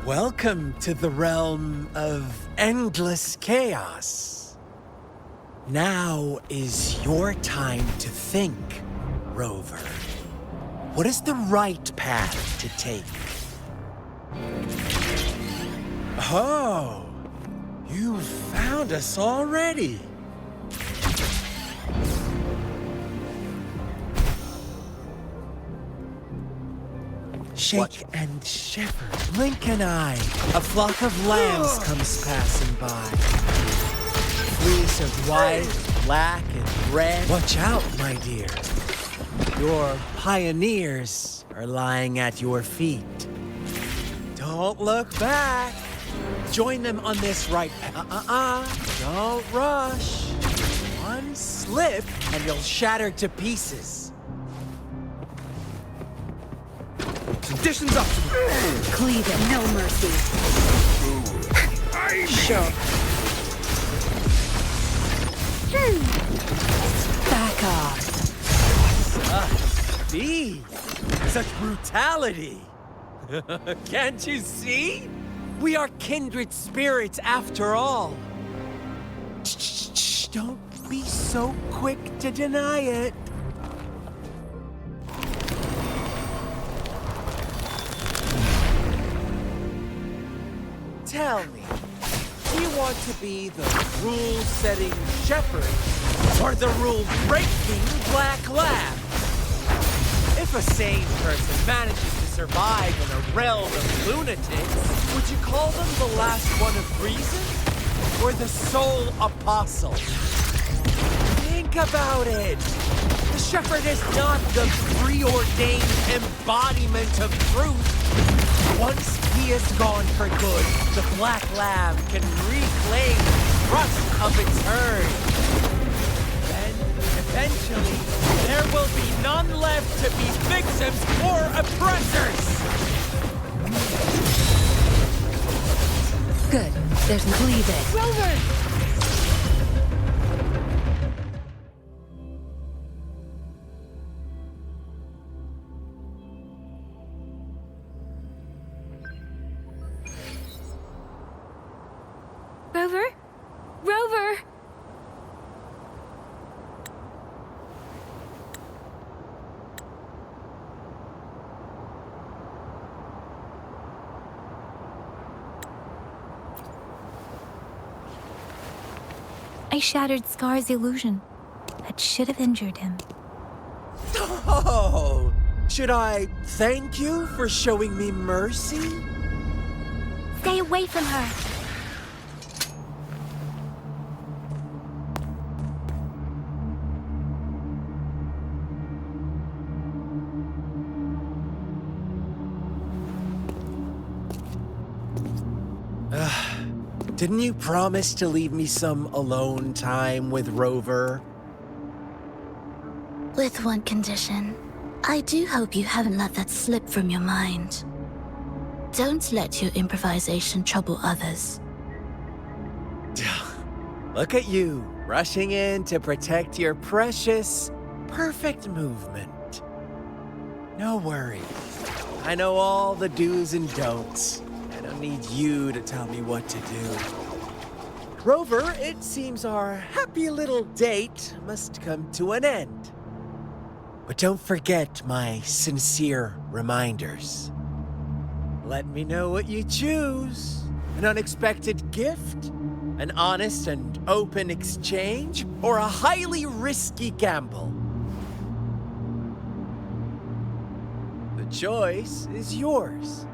Welcome to the realm of endless chaos. Now is your time to think, Rover. What is the right path to take? Oh, you found us already. Shake and shiver, blink an eye. A flock of lambs comes passing by. Fleece of white, black, and red. Watch out, my dear. Your pioneers are lying at your feet. Don't look back. Join them on this right path. Don't rush. One slip and you'll shatter to pieces. Conditions up. Cleave it, no mercy. Sure. Back off. See? Such brutality. Can't you see? We are kindred spirits after all. Shh, don't be so quick to deny it. Tell me, do you want to be the rule-setting shepherd or the rule-breaking black lab? If a sane person manages to survive in a realm of lunatics, would you call them the last one of reason or the sole apostle? Think about it. The shepherd is not the preordained embodiment of truth. Once he is gone for good, the Black Lab can reclaim the trust of its herd. Then, eventually, there will be none left to be victims or oppressors! Good. There's no cleave it. Rover! Rover? Rover! I shattered Scar's illusion. That should have injured him. Oh! Should I thank you for showing me mercy? Stay away from her! Didn't you promise to leave me some alone time with Rover? With one condition. I do hope you haven't let that slip from your mind. Don't let your improvisation trouble others. Look at you, rushing in to protect your precious, perfect movement. No worries. I know all the do's and don'ts. I don't need you to tell me what to do. Rover, it seems our happy little date must come to an end. But don't forget my sincere reminders. Let me know what you choose. An unexpected gift? An honest and open exchange? Or a highly risky gamble? The choice is yours.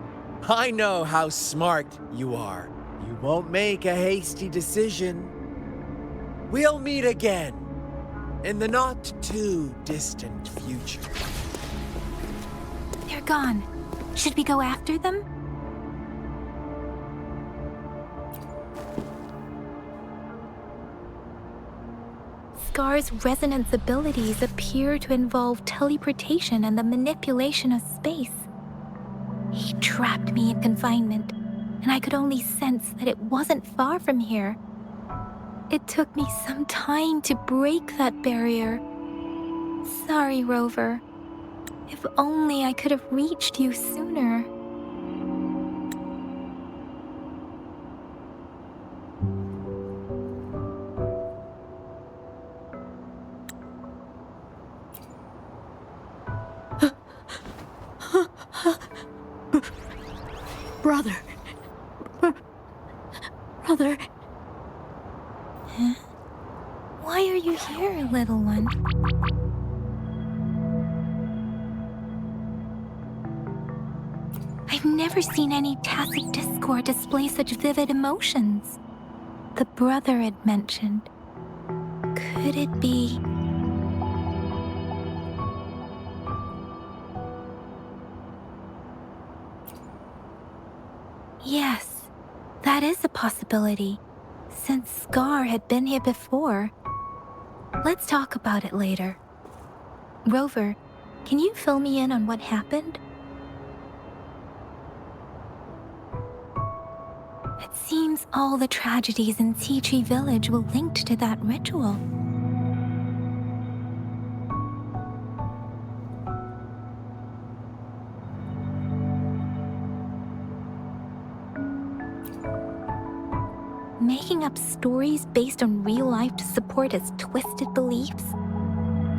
I know how smart you are. You won't make a hasty decision. We'll meet again in the not-too-distant future. They're gone. Should we go after them? Scar's resonance abilities appear to involve teleportation and the manipulation of space. He trapped me in confinement, and I could only sense that it wasn't far from here. It took me some time to break that barrier. Sorry, Rover. If only I could have reached you sooner. Brother. Brother. Huh? Why are you here, little one? I've never seen any tacit discord display such vivid emotions. The brother had mentioned. Could it be... Yes, that is a possibility, since Scar had been here before. Let's talk about it later. Rover, can you fill me in on what happened? It seems all the tragedies in Tea Tree Village were linked to that ritual. Making up stories based on real life to support his twisted beliefs?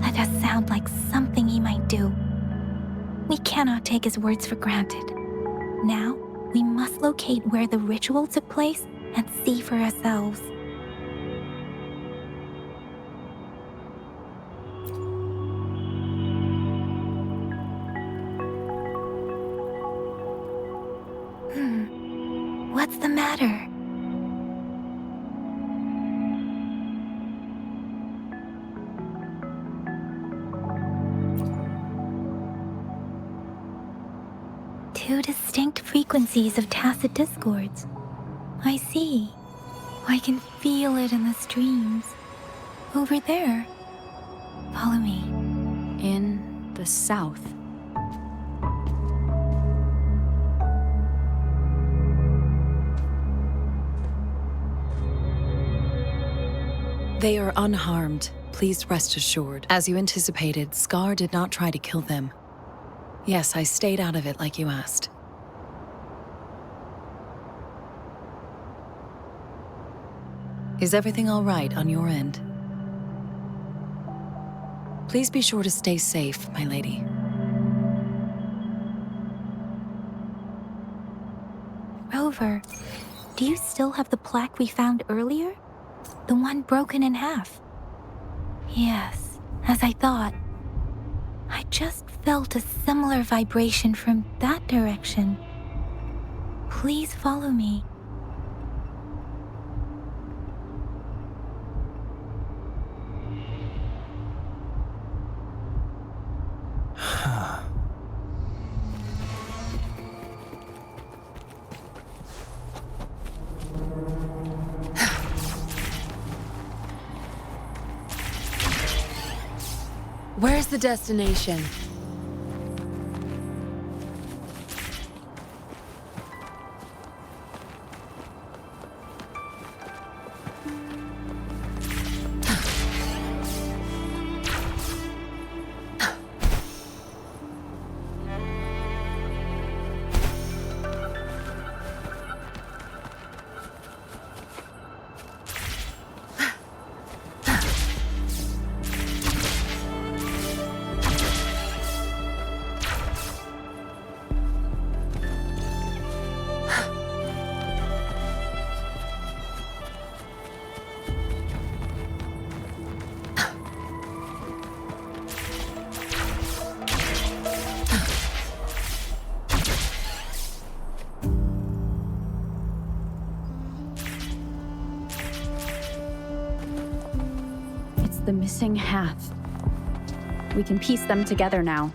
That does sound like something he might do. We cannot take his words for granted. Now, we must locate where the ritual took place and see for ourselves. What's the matter? Two distinct frequencies of tacit discords. I see. I can feel it in the streams. Over there. Follow me. In the south. They are unharmed. Please rest assured. As you anticipated, Scar did not try to kill them. Yes, I stayed out of it like you asked. Is everything all right on your end? Please be sure to stay safe, my lady. Rover, do you still have the plaque we found earlier? The one broken in half? Yes, as I thought. I just felt a similar vibration from that direction. Please follow me. Where's the destination? The missing half. We can piece them together now.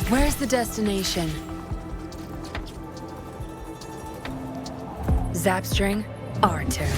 Where's the destination? Zapstring, our turn.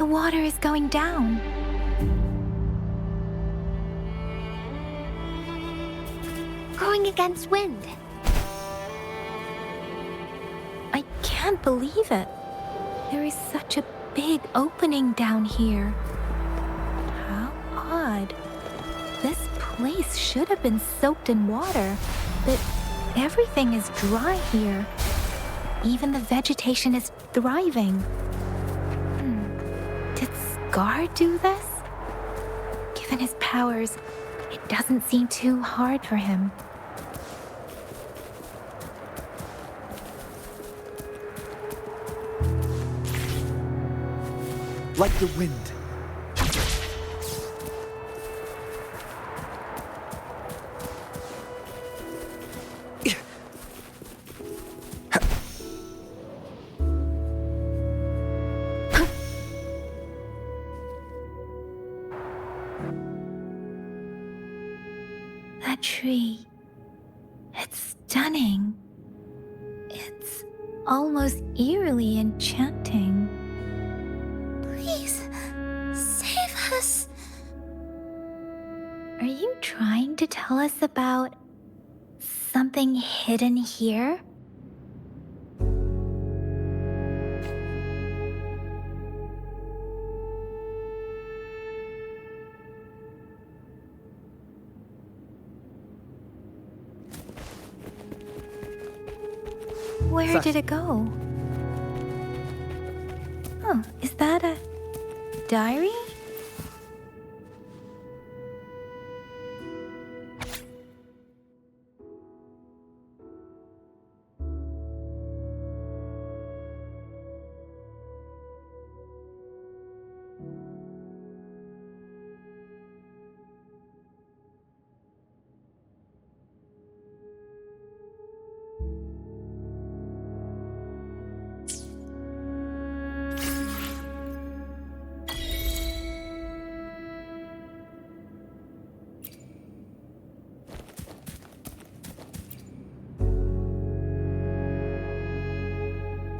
The water is going down. Going against wind. I can't believe it. There is such a big opening down here. How odd. This place should have been soaked in water, but everything is dry here. Even the vegetation is thriving. Did Scar do this? Given his powers, it doesn't seem too hard for him. Like the wind. That tree. It's stunning. It's almost eerily enchanting. Please, save us. Are you trying to tell us about something hidden here? Where did it go? Oh, is that a diary?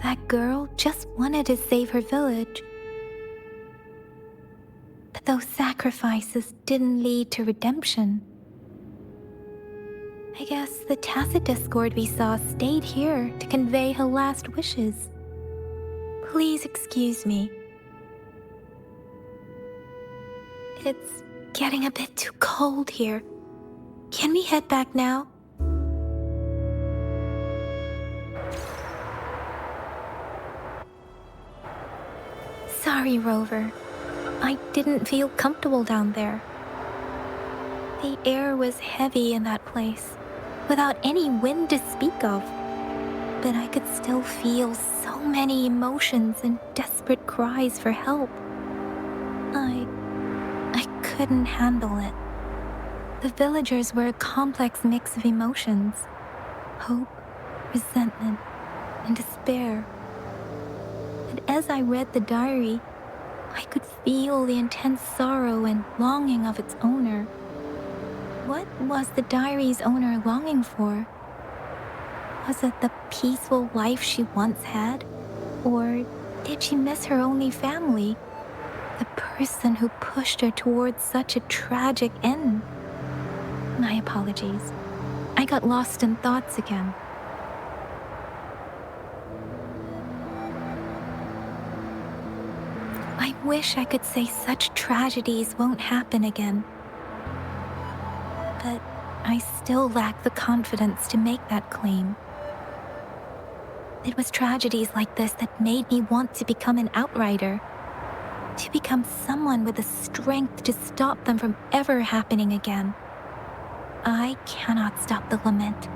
That girl just wanted to save her village. But those sacrifices didn't lead to redemption. I guess the tacit discord we saw stayed here to convey her last wishes. Please excuse me. It's getting a bit too cold here. Can we head back now? Sorry, Rover. I didn't feel comfortable down there. The air was heavy in that place, without any wind to speak of. But I could still feel so many emotions and desperate cries for help. I couldn't handle it. The villagers were a complex mix of emotions: hope, resentment, and despair. And as I read the diary, I could feel the intense sorrow and longing of its owner. What was the diary's owner longing for? Was it the peaceful life she once had? Or did she miss her only family? The person who pushed her towards such a tragic end? My apologies. I got lost in thoughts again. I wish I could say such tragedies won't happen again. But I still lack the confidence to make that claim. It was tragedies like this that made me want to become an outrider. To become someone with the strength to stop them from ever happening again. I cannot stop the lament,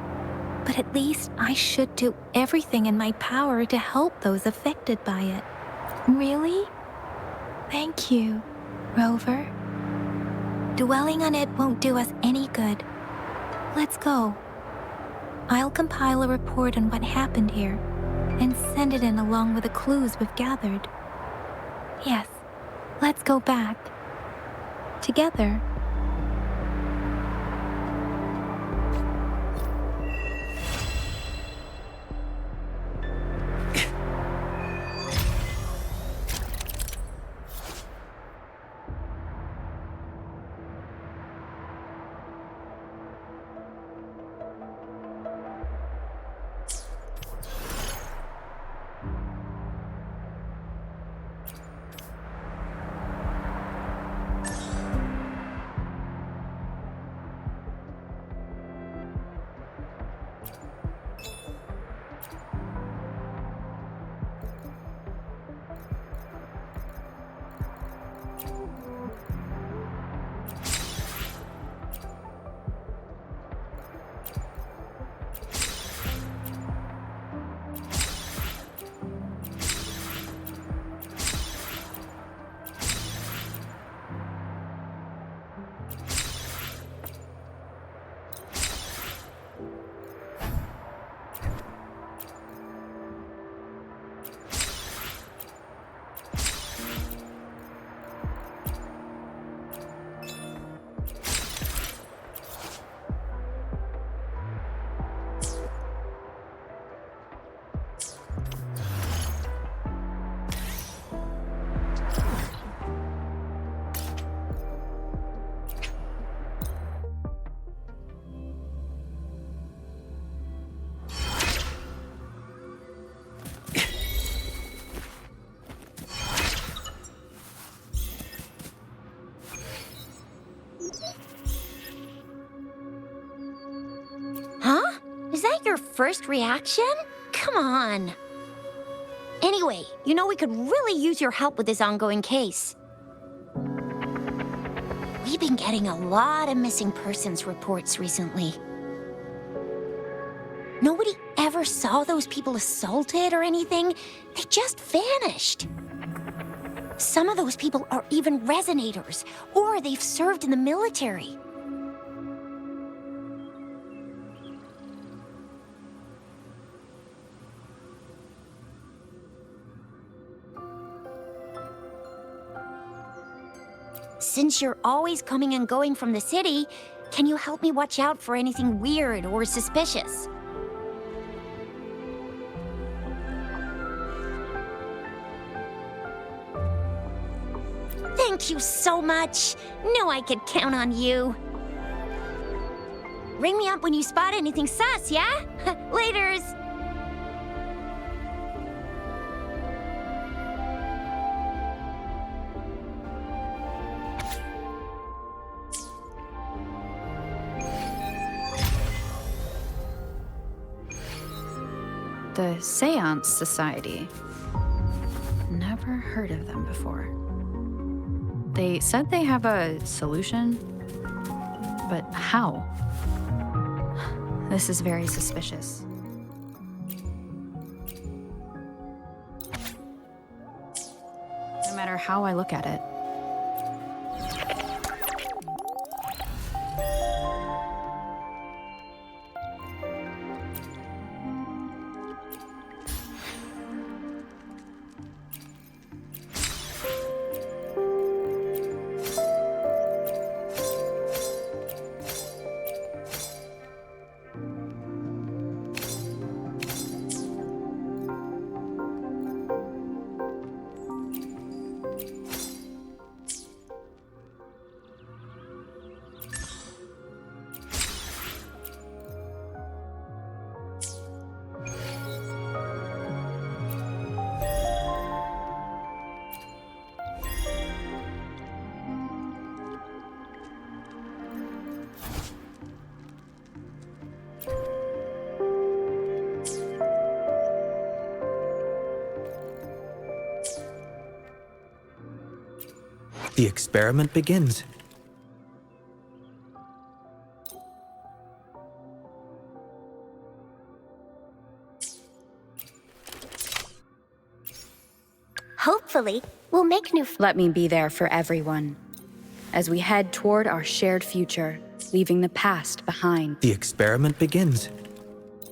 but at least I should do everything in my power to help those affected by it. Really? Thank you, Rover. Dwelling on it won't do us any good. Let's go. I'll compile a report on what happened here and send it in along with the clues we've gathered. Yes, let's go back. Together. first reaction? Come on. Anyway, you know we could really use your help with this ongoing case. We've been getting a lot of missing persons reports recently. Nobody ever saw those people assaulted or anything. They just vanished. Some of those people are even resonators, or they've served in the military. Since you're always coming and going from the city, can you help me watch out for anything weird or suspicious? Thank you so much. Knew I could count on you. Ring me up when you spot anything sus, yeah? Laters. The Seance Society. Never heard of them before. They said they have a solution, but how? This is very suspicious. No matter how I look at it. The experiment begins. Hopefully, we'll make new Let me be there for everyone as we head toward our shared future, leaving the past behind. The experiment begins.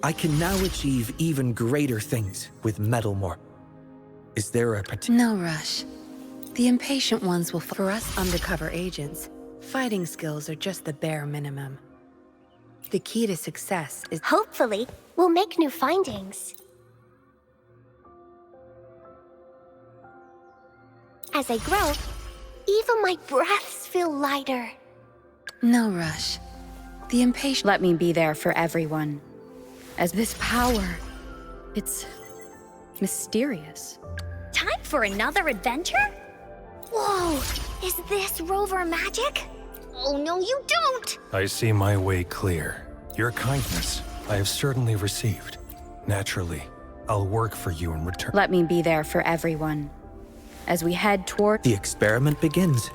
I can now achieve even greater things with Metalmore. Is there a particular... No rush. The impatient ones will... For us undercover agents, fighting skills are just the bare minimum. The key to success is... Hopefully, we'll make new findings. As I grow, even my breaths feel lighter. No rush. The impatient... Let me be there for everyone as this power, it's mysterious. Time for another adventure? Whoa, is this rover magic? Oh no, you don't! I see my way clear. Your kindness, I have certainly received. Naturally, I'll work for you in return. Let me be there for everyone as we head toward... The experiment begins.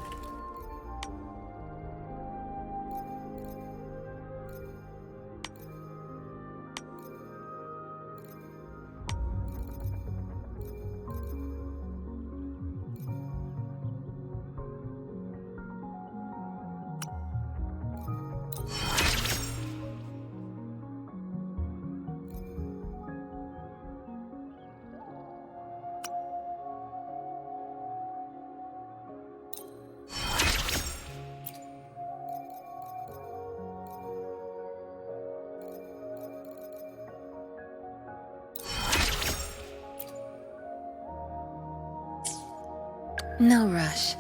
No rush.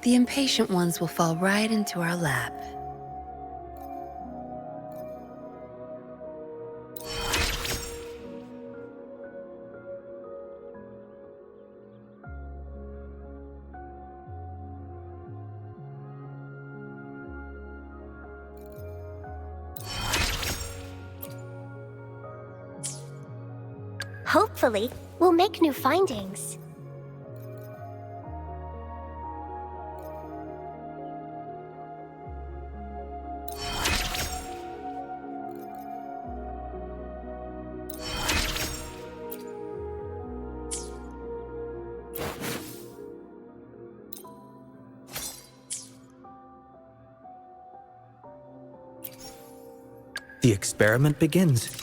The impatient ones will fall right into our lap. Hopefully, we'll make new findings. The experiment begins.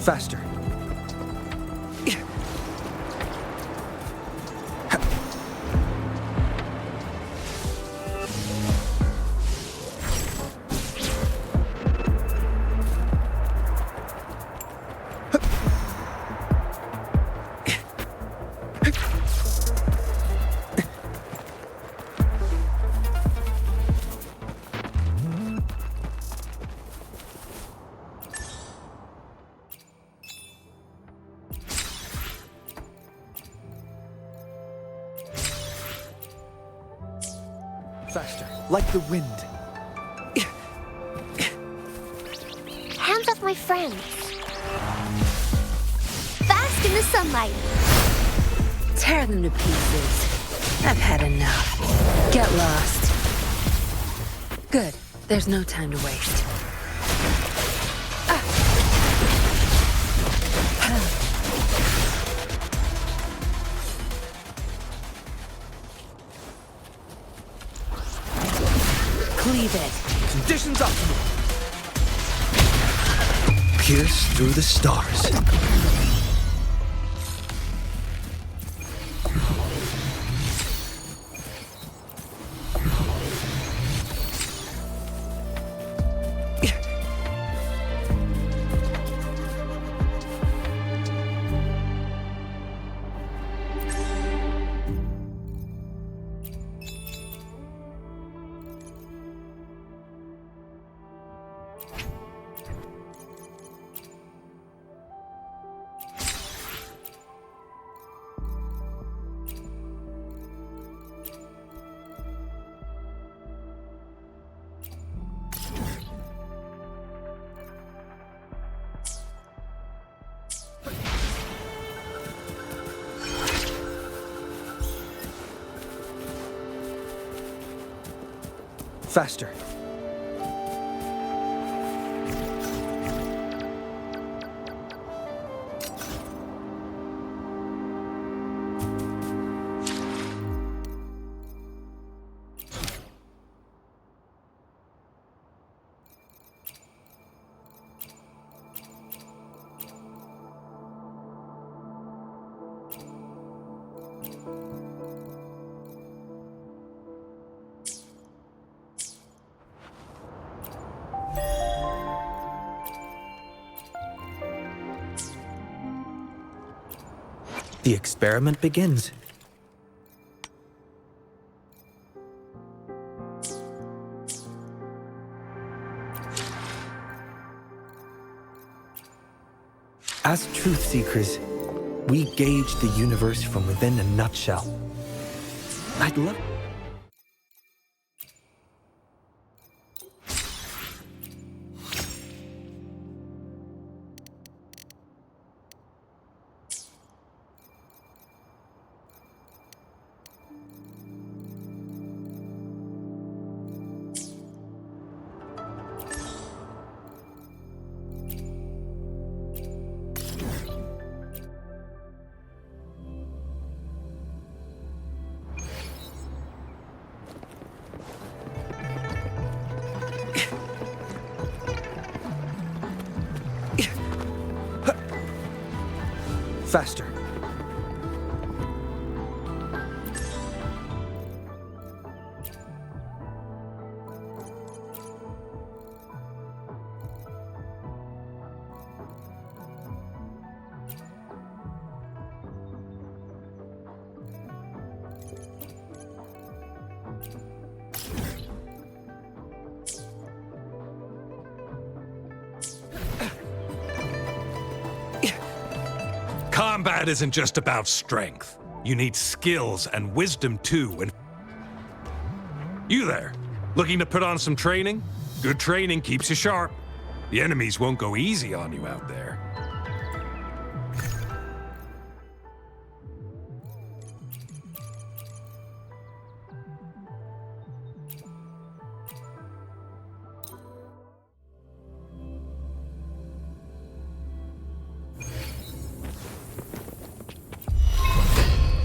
Faster. Faster, like the wind. Hands off my friends. Bask in the sunlight. Tear them to pieces. I've had enough. Get lost. Good. There's no time to waste. Cleave it. Conditions optimal. Pierce through the stars. Faster. The experiment begins. As truth seekers, we gauge the universe from within a nutshell. I'd love... Faster. Combat isn't just about strength. You need skills and wisdom too, and... You there, looking to put on some training? Good training keeps you sharp. The enemies won't go easy on you out there.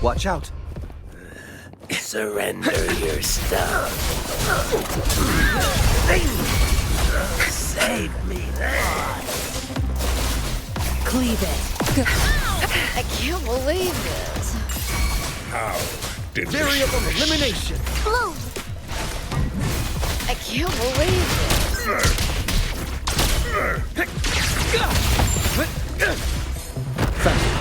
Watch out. Surrender your stuff. Save me that. Cleave it. I can't believe this. How Theory of elimination. Bloom! I can't believe this. Faster.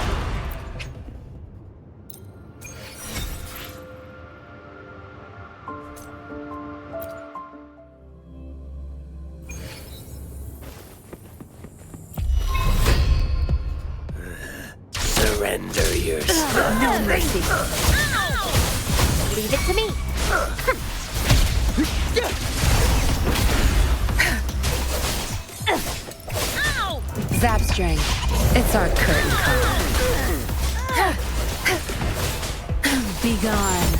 Surrender your stuff. No mercy. Leave it to me. Zap string. It's our curtain call. Be gone.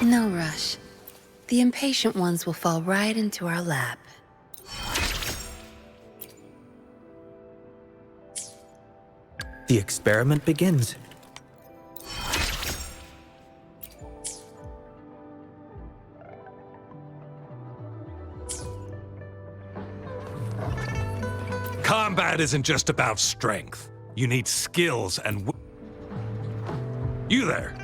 No rush. The impatient ones will fall right into our lap. The experiment begins. Combat isn't just about strength. You need skills and... You there,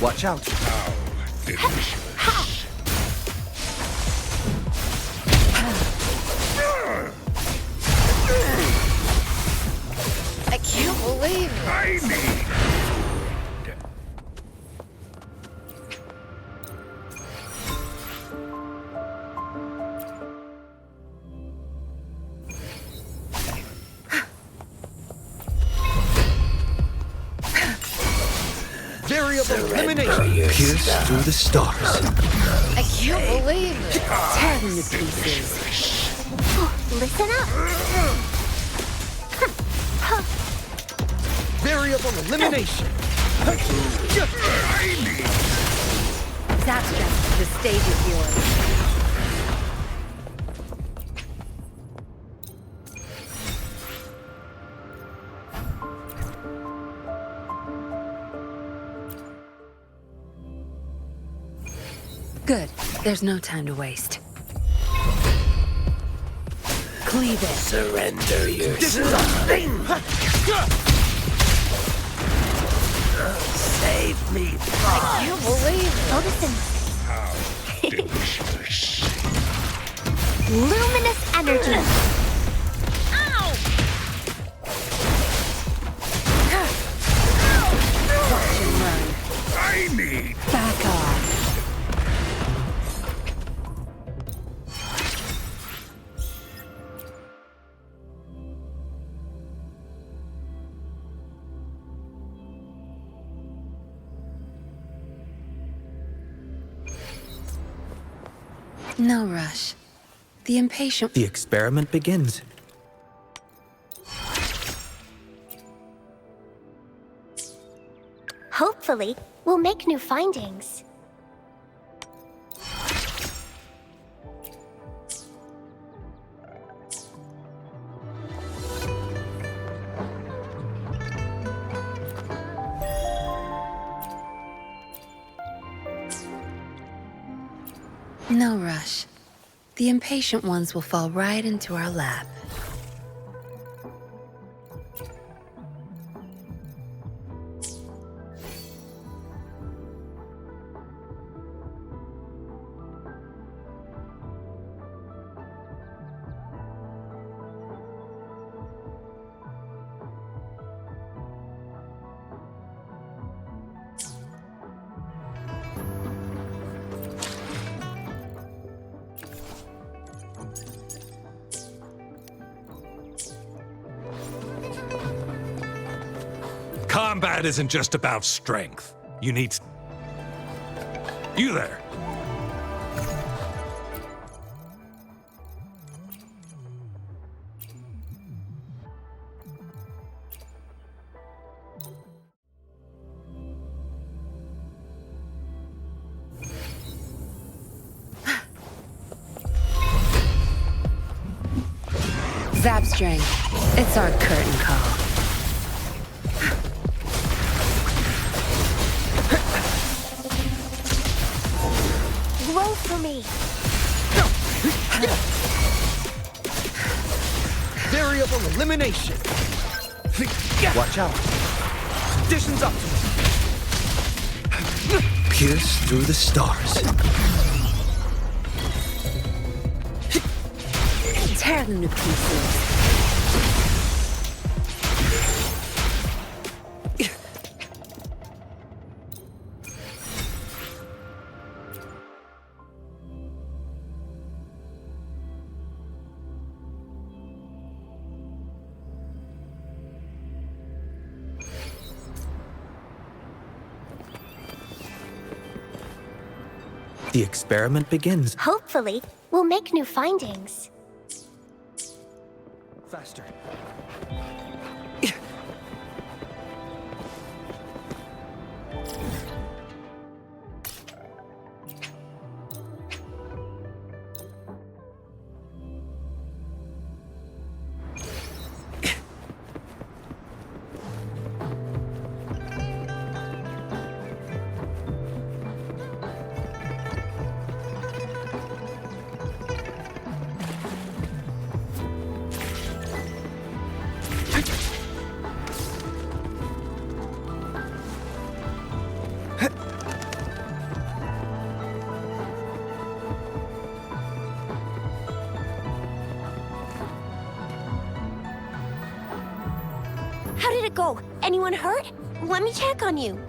Watch out. How delicious. believe it. I need food. Variable elimination. Pierce through the stars. I can't believe it. Tear them to pieces. Listen up. Variable elimination. Zapstress, the stage is yours. Good. There's no time to waste. Cleave it. Surrender yourself. Save me, I can't believe it. Oh, listen. Luminous energy. Watch and run. I need. Back off. No rush. The impatient... The experiment begins. Hopefully, we'll make new findings. No rush. The impatient ones will fall right into our lap. Combat isn't just about strength. You need... You there. Zapstring. It's our curtain call. Grow for me. Variable elimination. Watch out. Conditions optimal. Pierce through the stars. Tear them to pieces. The experiment begins. Hopefully, we'll make new findings. Faster. it go? Anyone hurt? Let me check on you.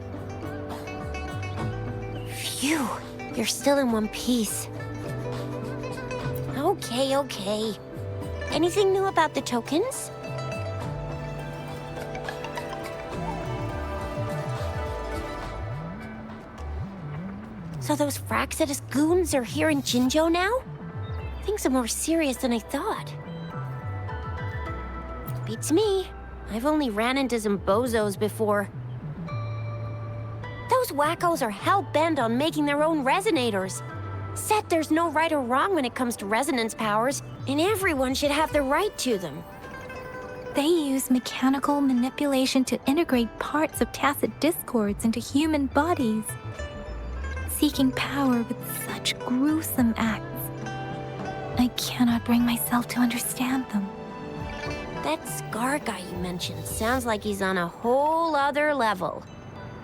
Phew, you're still in one piece. Okay. Anything new about the tokens? So those Fraxidus goons are here in Jinzhou now? Things are more serious than I thought. Beats me. I've only ran into some bozos before. Those wackos are hell-bent on making their own resonators. Said there's no right or wrong when it comes to resonance powers, and everyone should have the right to them. They use mechanical manipulation to integrate parts of tacit discords into human bodies, seeking power with such gruesome acts. I cannot bring myself to understand them. That Scar guy you mentioned sounds like he's on a whole other level.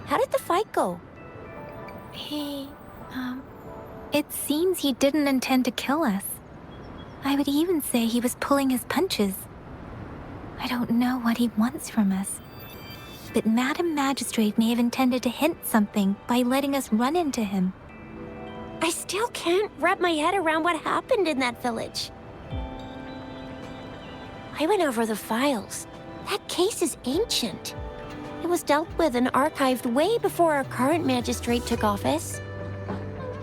How did the fight go? It seems he didn't intend to kill us. I would even say he was pulling his punches. I don't know what he wants from us. But Madam Magistrate may have intended to hint something by letting us run into him. I still can't wrap my head around what happened in that village. I went over the files. That case is ancient. It was dealt with and archived way before our current magistrate took office.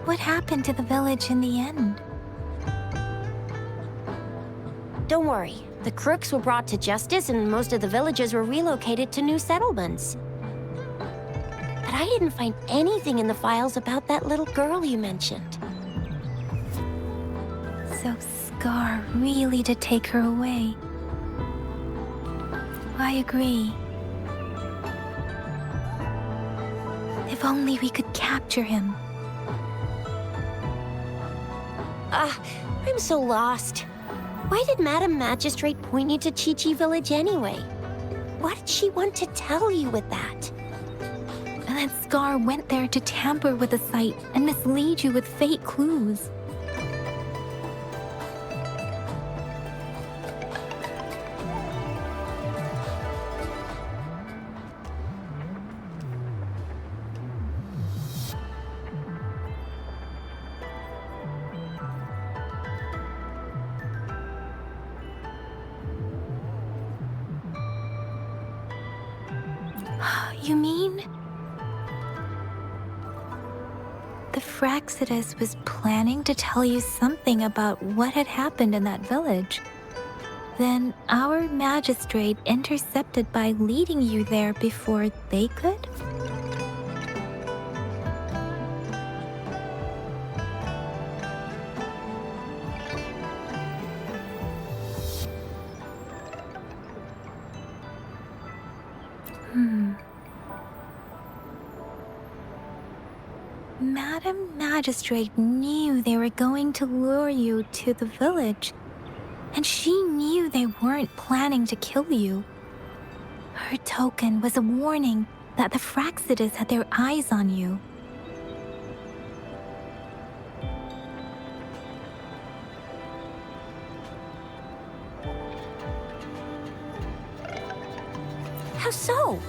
What happened to the village in the end? Don't worry. The crooks were brought to justice and most of the villagers were relocated to new settlements. But I didn't find anything in the files about that little girl you mentioned. So Scar really did take her away. I agree. If only we could capture him. I'm so lost. Why did Madam Magistrate point you to Chi-Chi Village anyway? What did she want to tell you with that? And that Scar went there to tamper with the site and mislead you with fake clues. You mean? The Fraxidus was planning to tell you something about what had happened in that village. Then our magistrate intercepted by leading you there before they could? Madam Magistrate knew they were going to lure you to the village, and she knew they weren't planning to kill you. Her token was a warning that the Fraxidus had their eyes on you. How so?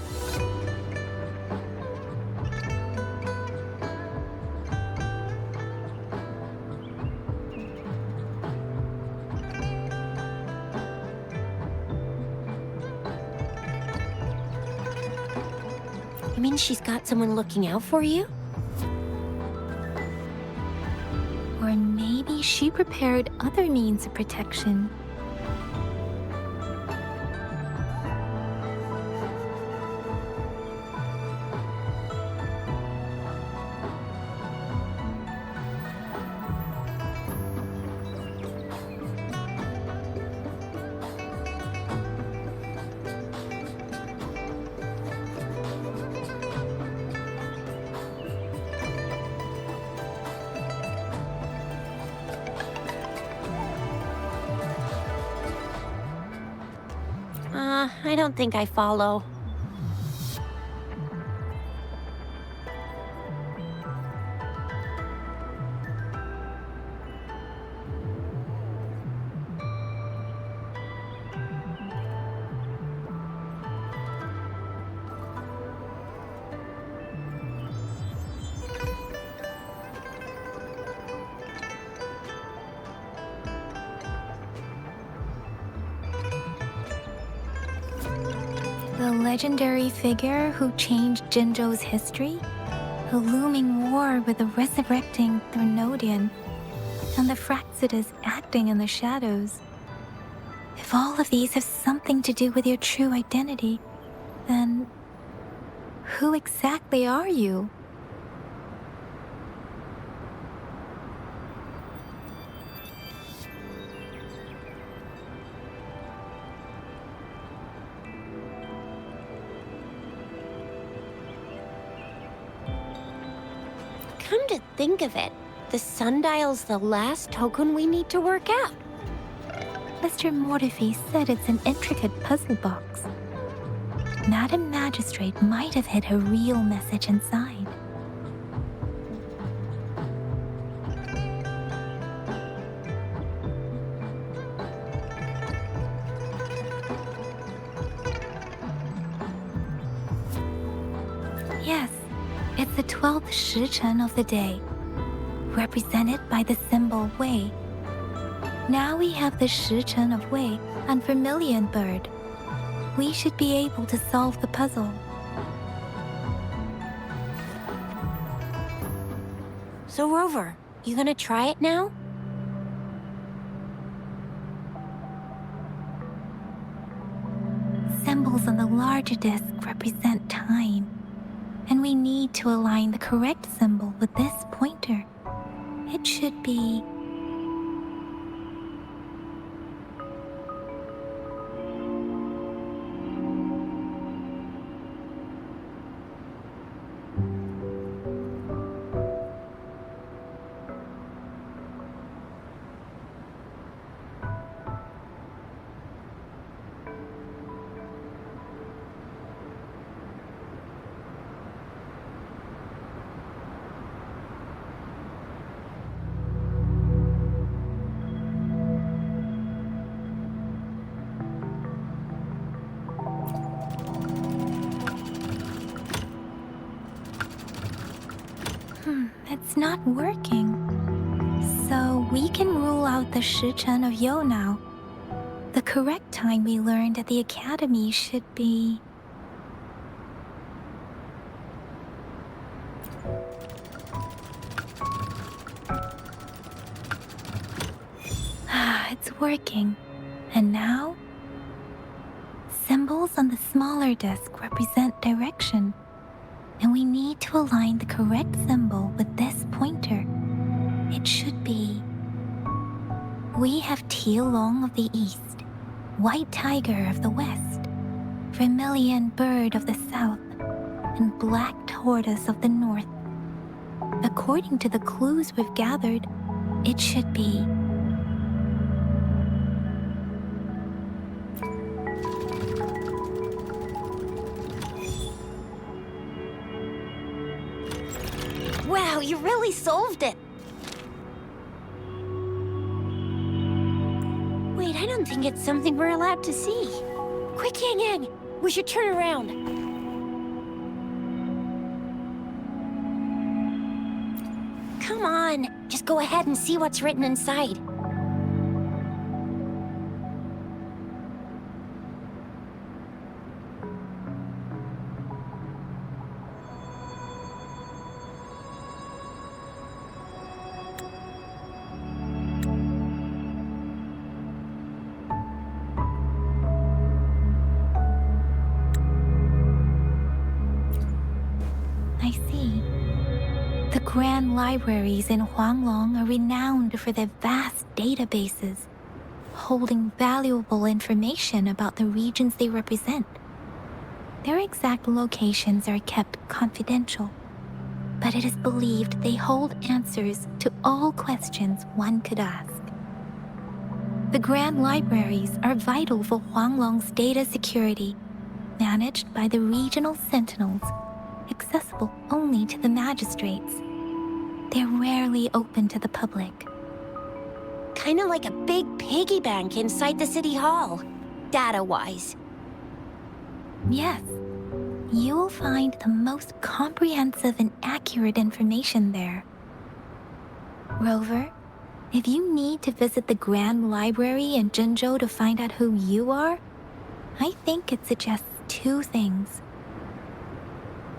You mean she's got someone looking out for you? Or maybe she prepared other means of protection. I don't think I follow. legendary figure who changed Jinzhou's history? A looming war with a resurrecting Thermodian, and the Fraxidus acting in the shadows. If all of these have something to do with your true identity, then who exactly are you? Come to think of it, the sundial's the last token we need to work out. Mr. Mortefi said it's an intricate puzzle box. Madam Magistrate might have hid a real message inside. Yes, it's the 12th Shichen of the day, represented by the symbol Wei. Now we have the Shichen of Wei and Vermilion Bird. We should be able to solve the puzzle. So Rover, you gonna try it now? Symbols on the larger disc represent time, and we need to align the correct symbol with this pointer. It should be... It's not working. So we can rule out the Shichen of Yo now. The correct time we learned at the academy should be... It's working. And now? Symbols on the smaller disc represent direction, and we need to align the correct symbol with this pointer. It should be... We have Tielong of the east, White Tiger of the west, Vermilion Bird of the south, and Black Tortoise of the north. According to the clues we've gathered, it should be... Wow, you really solved it! Wait, I don't think it's something we're allowed to see. Quick, Yang Yang! We should turn around. Come on, just go ahead and see what's written inside. I see. The grand libraries in Huanglong are renowned for their vast databases, holding valuable information about the regions they represent. Their exact locations are kept confidential, but it is believed they hold answers to all questions one could ask. The grand libraries are vital for Huanglong's data security, managed by the regional sentinels, accessible only to the magistrates. They're rarely open to the public. Kinda like a big piggy bank inside the city hall, data-wise. Yes, you will find the most comprehensive and accurate information there. Rover, if you need to visit the Grand Library in Jinzhou to find out who you are, I think it suggests two things.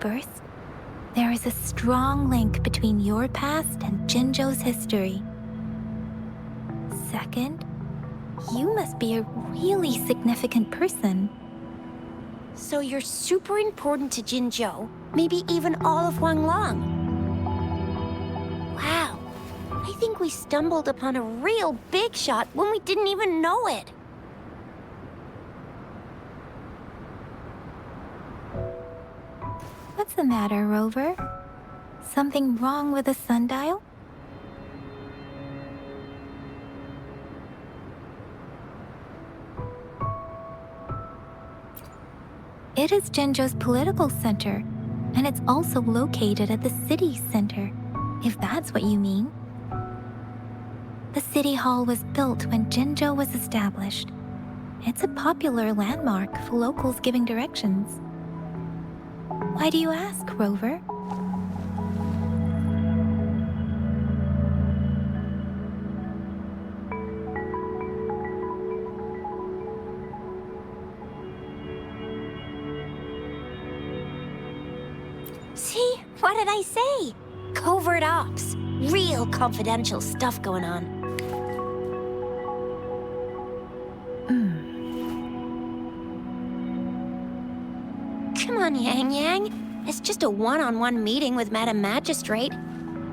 First, there is a strong link between your past and Jinzhou's history. Second, you must be a really significant person. So you're super important to Jinzhou, maybe even all of Huanglong. Wow, I think we stumbled upon a real big shot when we didn't even know it. What's the matter, Rover? Something wrong with the sundial? It is Jinzhou's political center, and it's also located at the city's center, if that's what you mean. The city hall was built when Jinzhou was established. It's a popular landmark for locals giving directions. Why do you ask, Rover? See? What did I say? Covert ops. Real confidential stuff going on. Come on, Yang Yang. It's just a one-on-one meeting with Madam Magistrate.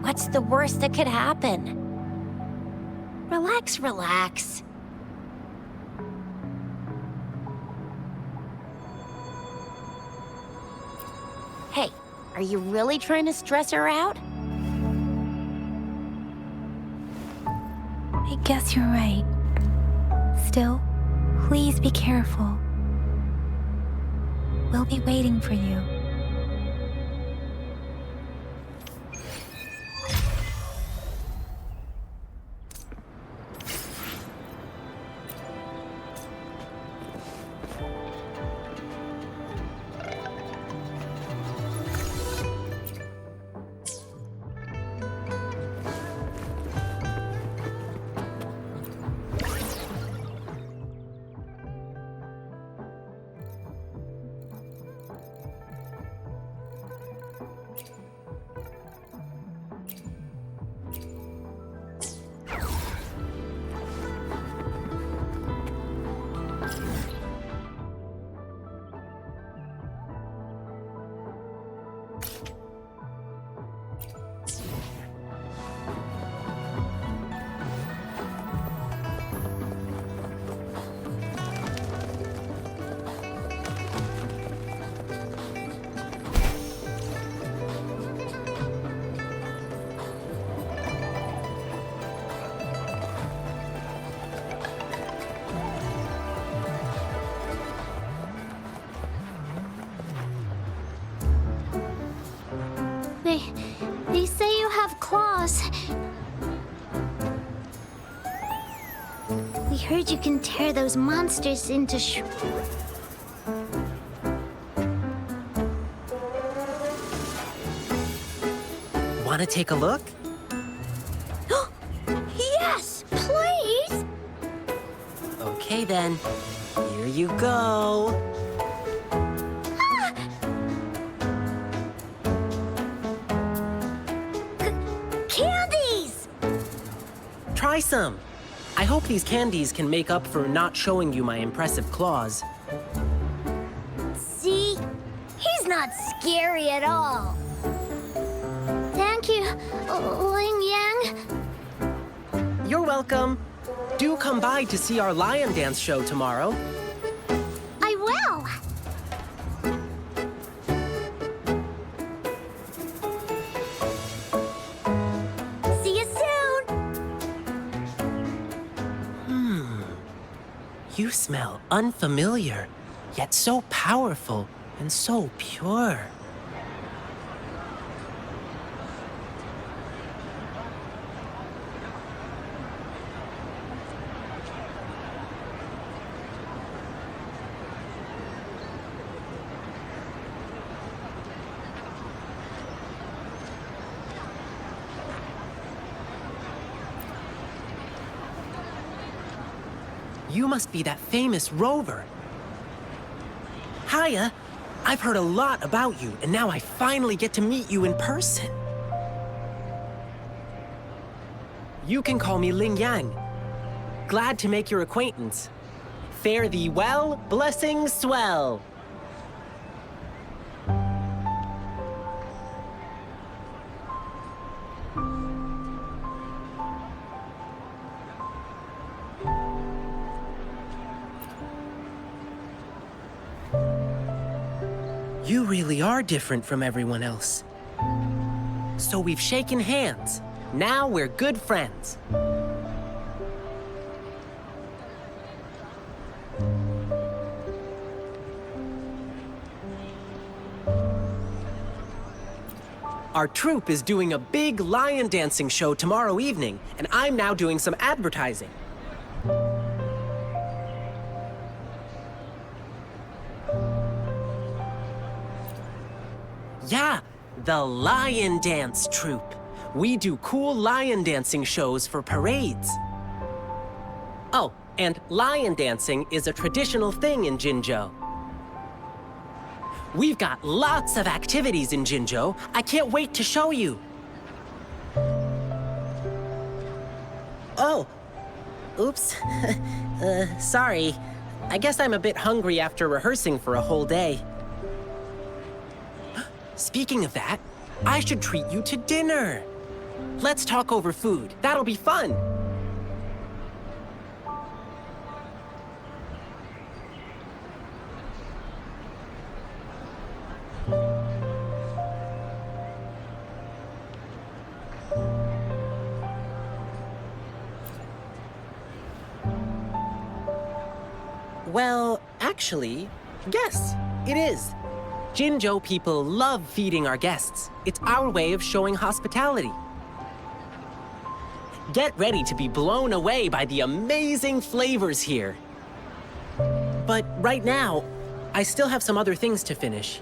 What's the worst that could happen? Relax, relax. Hey, are you really trying to stress her out? I guess you're right. Still, please be careful. We'll be waiting for you. They say you have claws. We heard you can tear those monsters into Want to take a look? Yes, please! Okay then. Here you go. Candies! Try some. I hope these candies can make up for not showing you my impressive claws. See? He's not scary at all. Thank you, Ling Yang. You're welcome. Do come by to see our lion dance show tomorrow. I will. See you soon. You smell unfamiliar, yet so powerful and so pure. You must be that famous rover. Hiya, I've heard a lot about you, and now I finally get to meet you in person. You can call me Ling Yang. Glad to make your acquaintance. Fare thee well, blessings swell. You really are different from everyone else. So we've shaken hands. Now we're good friends. Our troupe is doing a big lion dancing show tomorrow evening, and I'm now doing some advertising. Yeah, the Lion Dance Troupe. We do cool lion dancing shows for parades. Oh, and lion dancing is a traditional thing in Jinzhou. We've got lots of activities in Jinzhou. I can't wait to show you. Oh, oops. Sorry. I guess I'm a bit hungry after rehearsing for a whole day. Speaking of that, I should treat you to dinner. Let's talk over food. That'll be fun. Well, actually, yes, it is. Jinzhou people love feeding our guests. It's our way of showing hospitality. Get ready to be blown away by the amazing flavors here. But right now, I still have some other things to finish.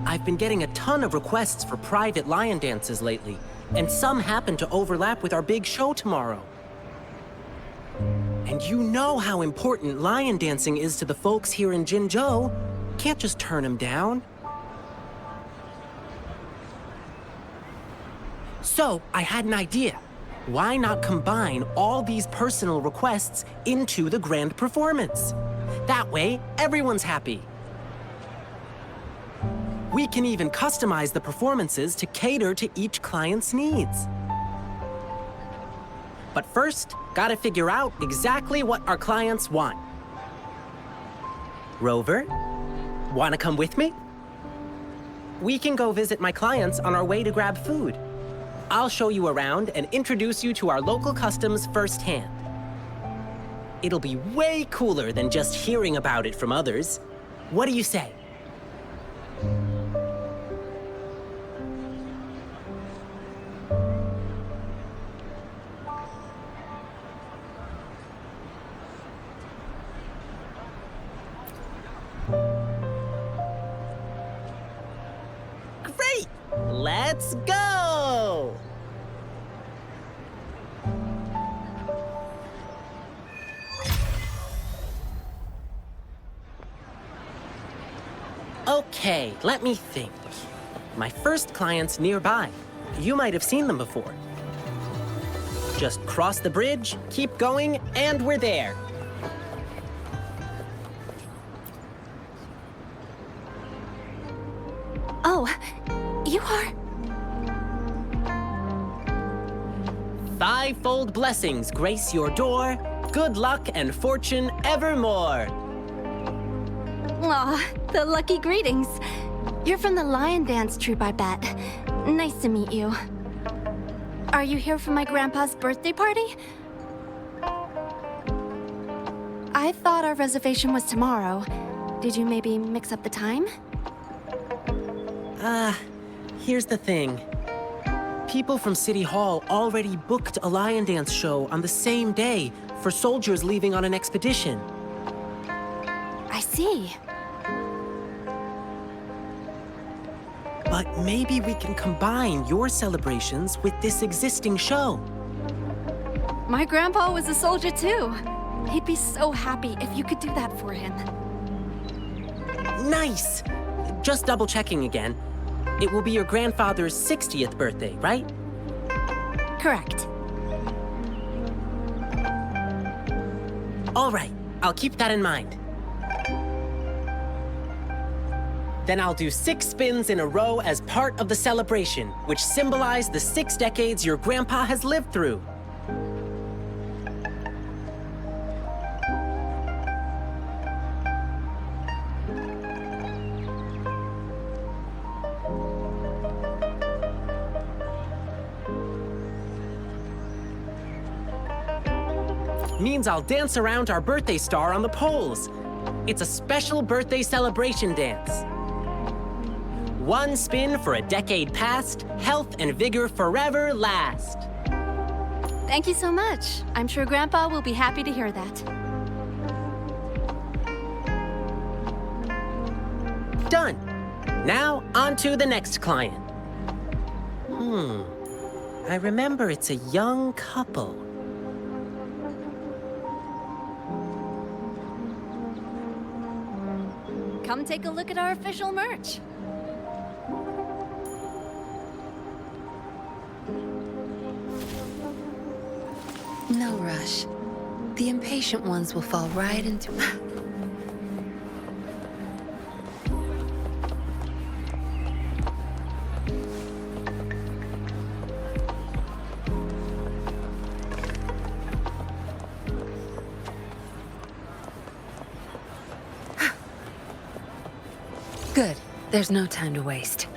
I've been getting a ton of requests for private lion dances lately, and some happen to overlap with our big show tomorrow. And you know how important lion dancing is to the folks here in Jinzhou. Can't just turn them down. So, I had an idea. Why not combine all these personal requests into the grand performance? That way, everyone's happy. We can even customize the performances to cater to each client's needs. But first, gotta figure out exactly what our clients want. Rover, wanna come with me? We can go visit my clients on our way to grab food. I'll show you around and introduce you to our local customs firsthand. It'll be way cooler than just hearing about it from others. What do you say? Great! Let's go! Okay, let me think. My first client's nearby. You might have seen them before. Just cross the bridge, keep going, and we're there. Oh, you are... Fivefold blessings grace your door. Good luck and fortune evermore. Aw, the lucky greetings. You're from the Lion Dance Troupe, I bet. Nice to meet you. Are you here for my grandpa's birthday party? I thought our reservation was tomorrow. Did you maybe mix up the time? Here's the thing. People from City Hall already booked a lion dance show on the same day for soldiers leaving on an expedition. I see. But maybe we can combine your celebrations with this existing show. My grandpa was a soldier too. He'd be so happy if you could do that for him. Nice! Just double checking again. It will be your grandfather's 60th birthday, right? Correct. All right, I'll keep that in mind. Then I'll do 6 spins in a row as part of the celebration, which symbolize the 6 decades your grandpa has lived through. Means I'll dance around our birthday star on the poles. It's a special birthday celebration dance. 1 spin for a decade past, health and vigor forever last. Thank you so much. I'm sure Grandpa will be happy to hear that. Done. Now, on to the next client. I remember it's a young couple. Come take a look at our official merch. No rush. The impatient ones will fall right into... Good. There's no time to waste.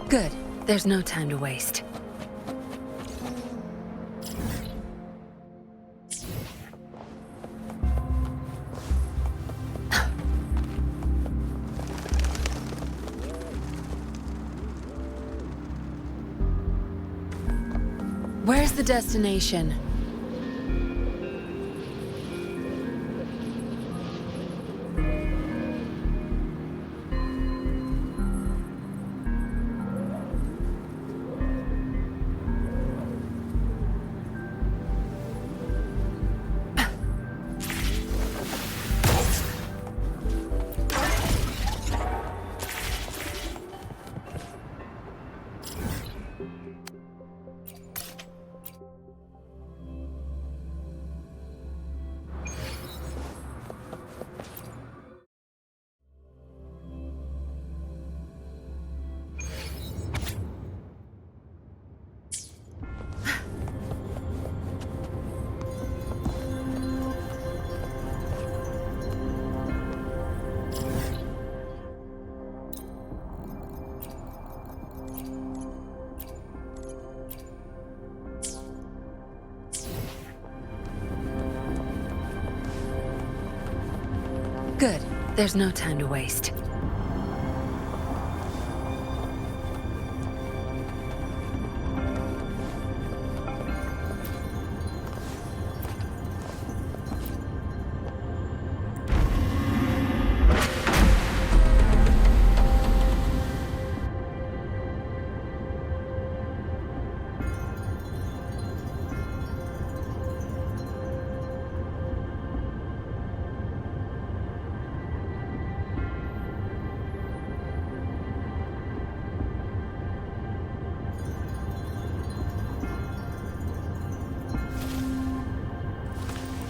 Good. There's no time to waste. Where's the destination? Good. There's no time to waste.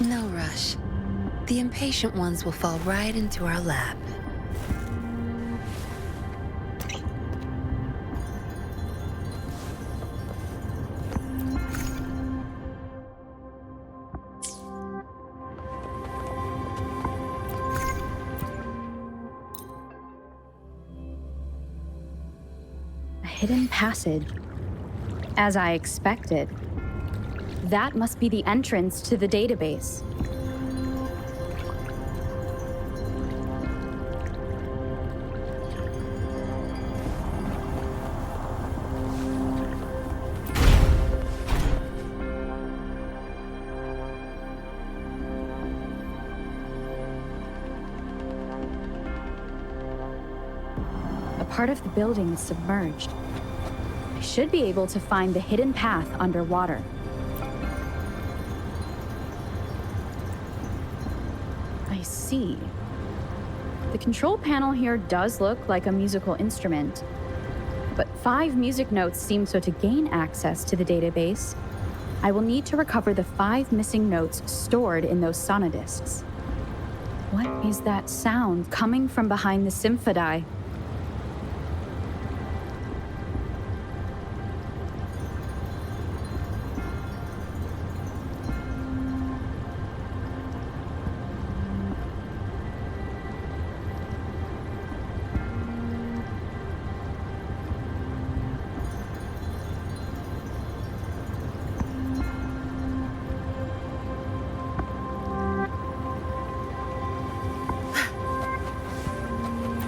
No rush. The impatient ones will fall right into our lap. A hidden passage. As I expected. That must be the entrance to the database. A part of the building is submerged. I should be able to find the hidden path underwater. I see. The control panel here does look like a musical instrument, but 5 music notes seem so to gain access to the database. I will need to recover the 5 missing notes stored in those sonodiscs. What is that sound coming from behind the symphodi?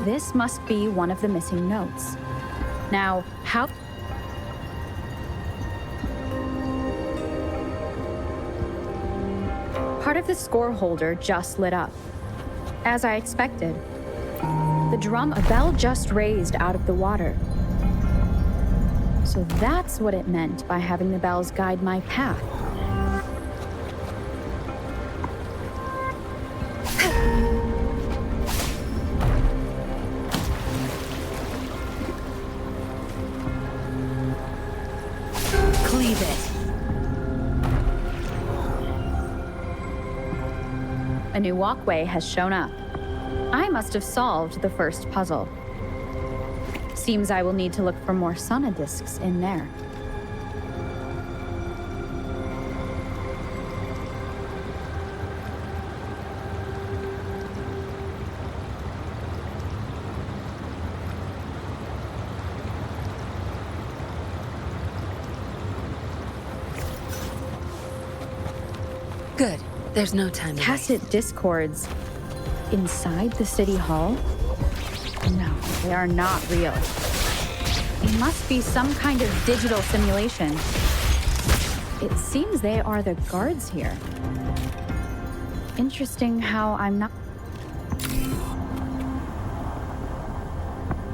This must be one of the missing notes. Now, how... Part of the score holder just lit up. As I expected. A bell just raised out of the water. So that's what it meant by having the bells guide my path. Cleave it. A new walkway has shown up. I must have solved the first puzzle. Seems I will need to look for more sonodiscs in there. Good. There's no time to waste. Tacit discords inside the city hall? No, they are not real. It must be some kind of digital simulation. It seems they are the guards here. Interesting how I'm not...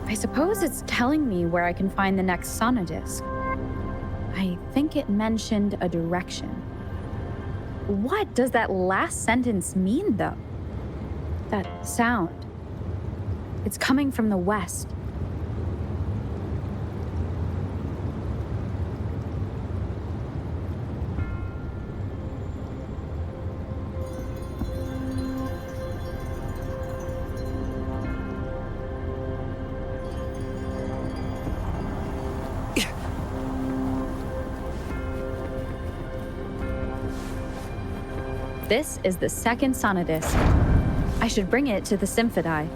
I suppose it's telling me where I can find the next sonodisc. I think it mentioned a direction. What does that last sentence mean, though? That sound. It's coming from the west. This is the second sonodisc. I should bring it to the symphodi.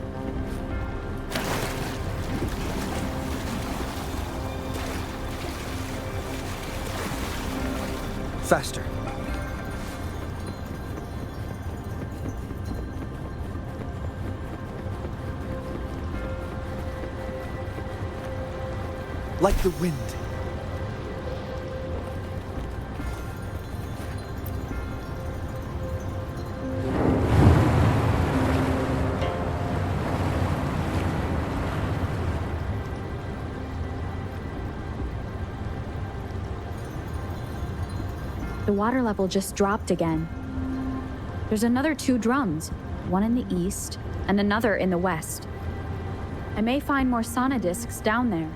Faster. Like the wind. The water level just dropped again. There's another 2 drums, one in the east and another in the west. I may find more sonodiscs down there.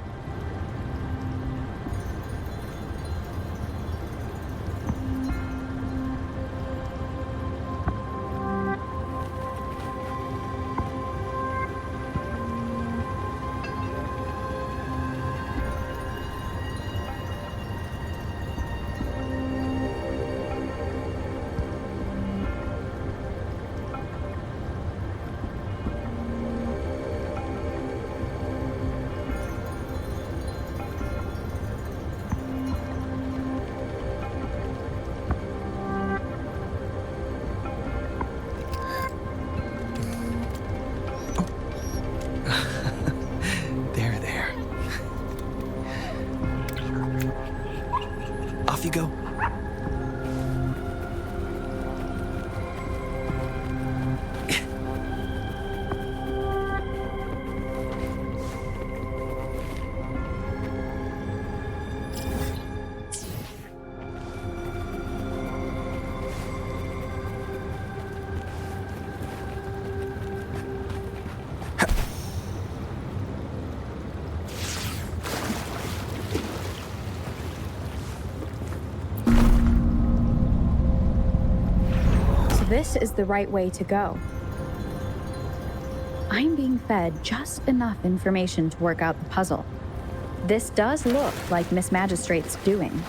go. This is the right way to go. I'm being fed just enough information to work out the puzzle. This does look like Miss Magistrate's doing.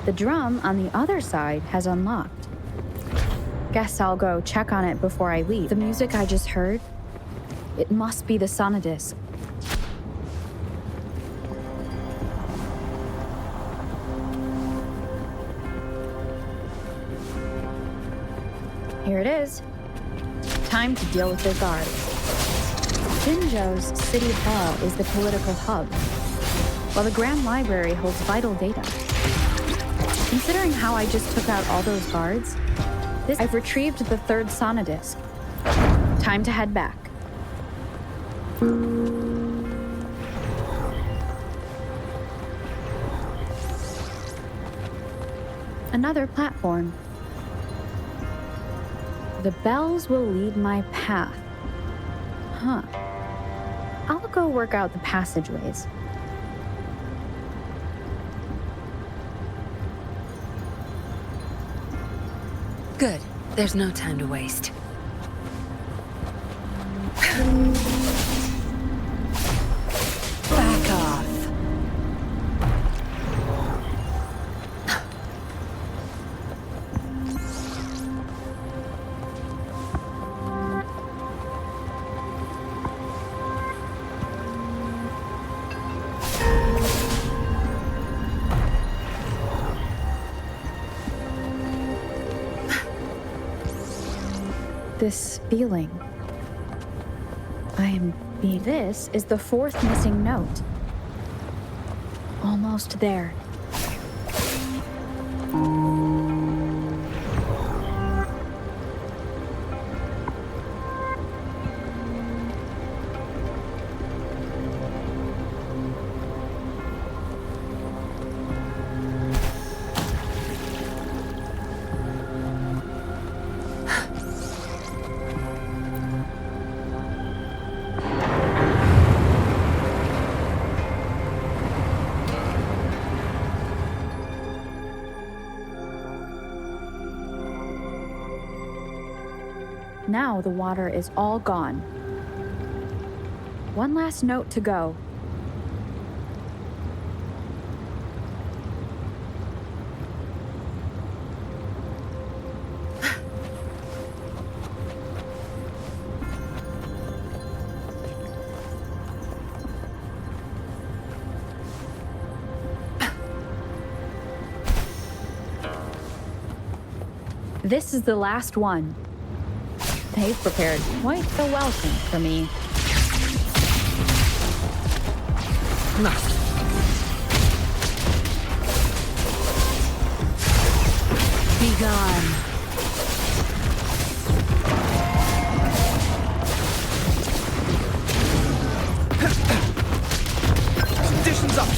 The drum on the other side has unlocked. Guess I'll go check on it before I leave. The music I just heard, it must be the Sonodisc. Here it is. Time to deal with their guards. Jinzhou's City Hall is the political hub, while the Grand Library holds vital data. Considering how I just took out all those guards, I've retrieved the third Sonodisc. Time to head back. Another platform. The bells will lead my path. Huh. I'll go work out the passageways. Good. There's no time to waste. Back off. This feeling. This is the fourth missing note. Almost there. Now the water is all gone. One last note to go. This is the last one. They've prepared quite the welcome for me. Nice. Be gone. Conditions up.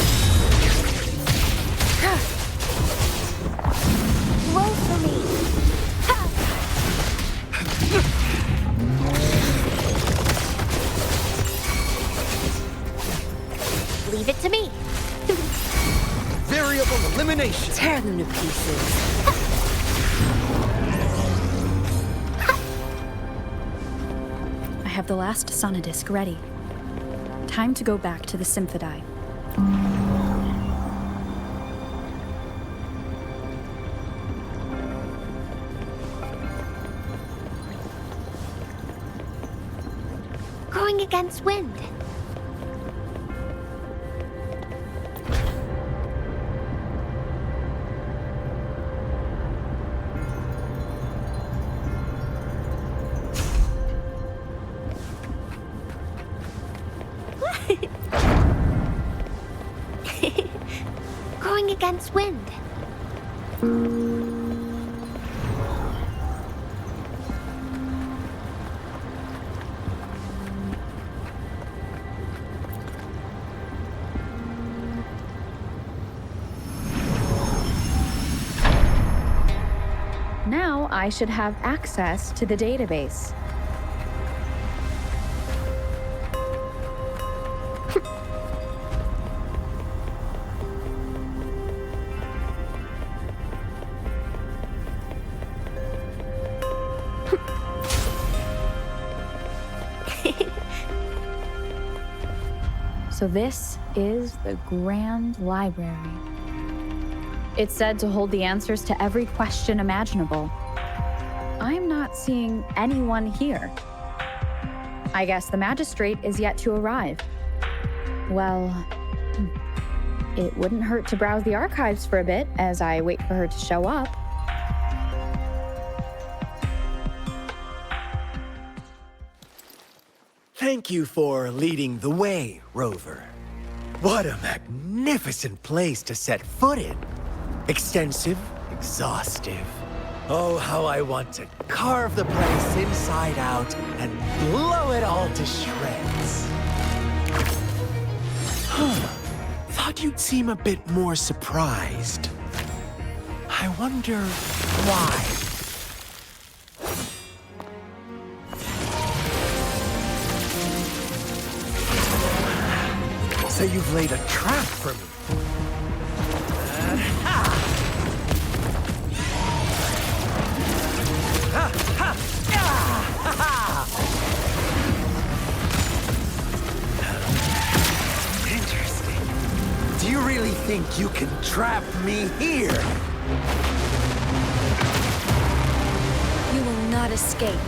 Roll for me. Leave it to me. Variable elimination. Tear them to pieces. I have the last Sonodisc ready. Time to go back to the Symphodi. Going against wind. Going against wind. Now I should have access to the database. So this is the Grand Library. It's said to hold the answers to every question imaginable. I'm not seeing anyone here. I guess the magistrate is yet to arrive. Well, it wouldn't hurt to browse the archives for a bit as I wait for her to show up. Thank you for leading the way, Rover. What a magnificent place to set foot in. Extensive, exhaustive. Oh, how I want to carve the place inside out and blow it all to shreds. Thought you'd seem a bit more surprised. I wonder why. So you've laid a trap for me. Interesting. Do you really think you can trap me here? You will not escape.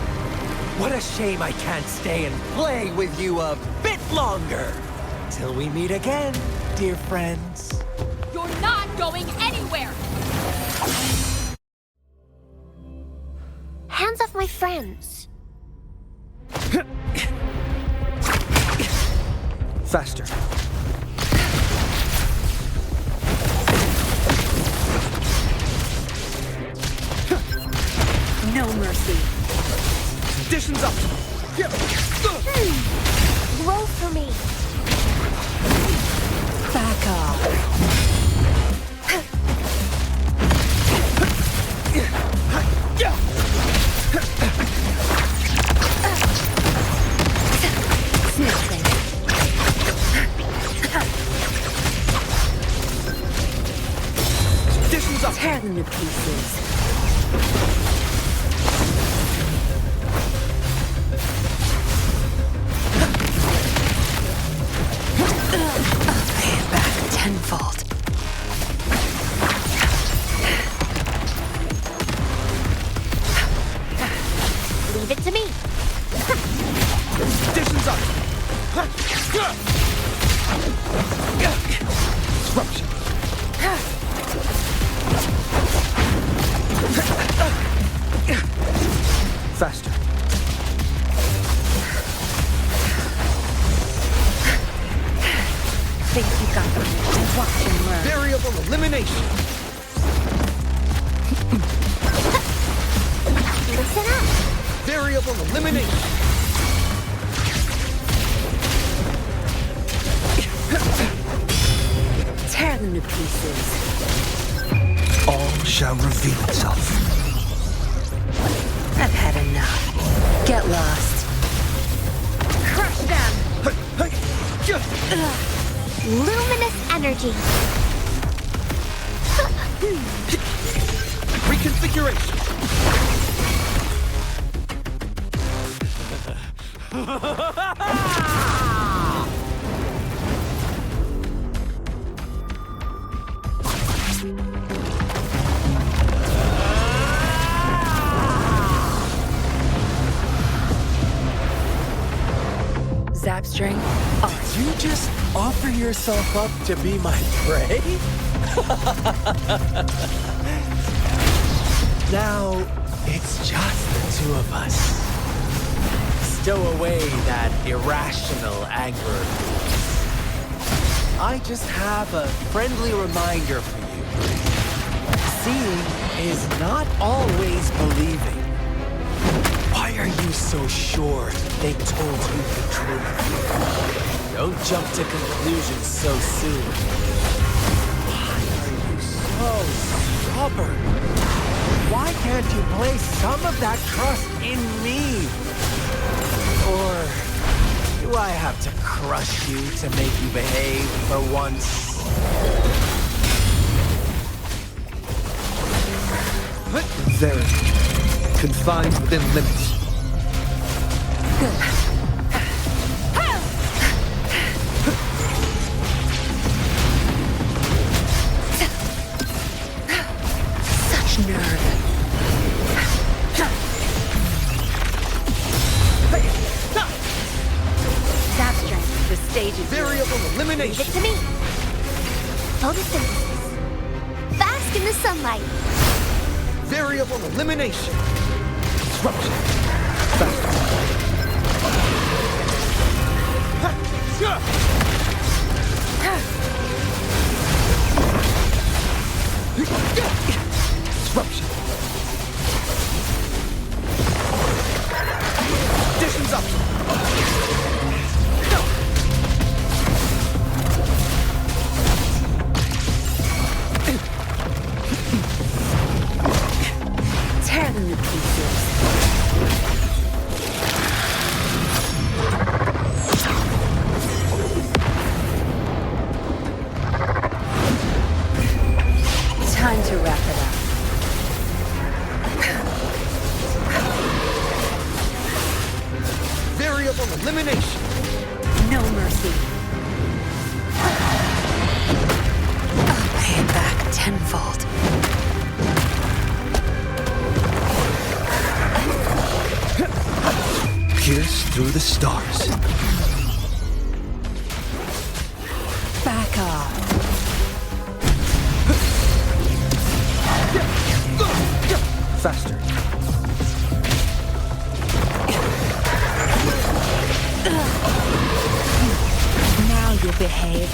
What a shame I can't stay and play with you a bit longer. Till we meet again, dear friends. You're not going anywhere! Hands off my friends. Faster. No mercy. Conditions up. Roll for me. Back off. Conditions up. Tear them to pieces. Tenfold. Leave it to me. Conditions up. Disruption. Faster. Think you got them. Watch and learn. Variable elimination. Listen up. Variable elimination. Tear them to pieces. All shall reveal itself. I've had enough. Get lost. Crush them. Luminous energy. Reconfiguration. 5 string. Did you just offer yourself up to be my prey? Now, it's just the two of us. Stow away that irrational anger of yours. I just have a friendly reminder for you. Seeing is not always believing. Why are you so sure they told you the truth? Don't jump to conclusions so soon. Why are you so stubborn? Why can't you place some of that trust in me? Or do I have to crush you to make you behave for once? Very confined within limits. Such nerve. That strength, the stage is Variable Leave elimination. it to me. Photosynthesis. Bask in the sunlight. Variable elimination. Disruption. Faster. Disruption. Conditions up. Tear them to pieces. Time to wrap it up. Variable elimination. No mercy. I'll pay it back tenfold. Pierce through the stars. Back off. Faster. Now you'll behave.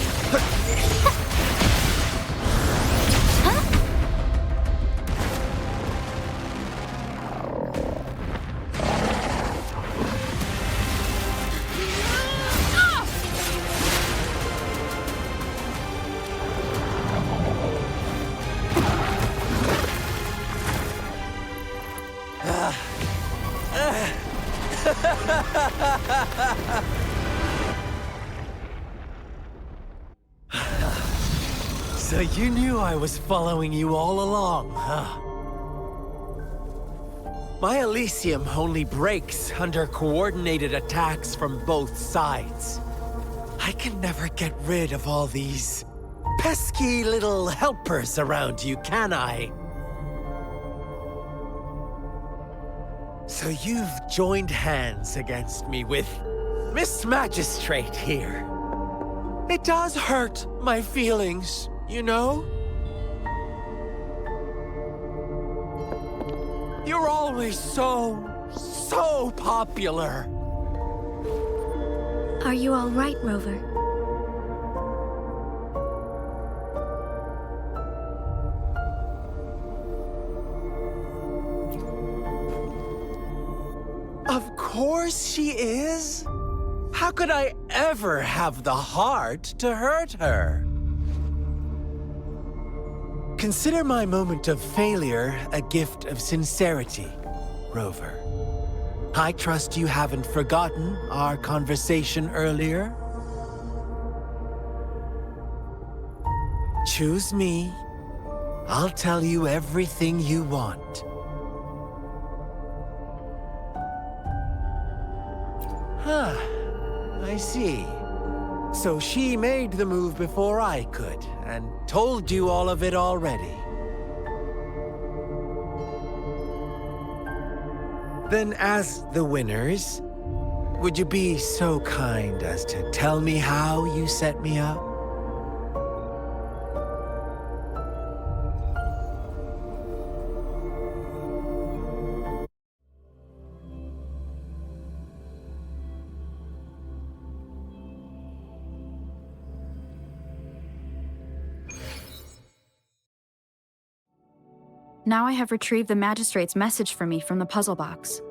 So you knew I was following you all along, huh? My Elysium only breaks under coordinated attacks from both sides. I can never get rid of all these pesky little helpers around you, can I? So you've joined hands against me with Miss Magistrate here. It does hurt my feelings, you know? You're always so popular. Are you all right, Rover? Of course she is. How could I ever have the heart to hurt her? Consider my moment of failure a gift of sincerity, Rover. I trust you haven't forgotten our conversation earlier. Choose me. I'll tell you everything you want. Huh. I see. So she made the move before I could, and told you all of it already. Then as the winners, would you be so kind as to tell me how you set me up? Now I have retrieved the magistrate's message for me from the puzzle box.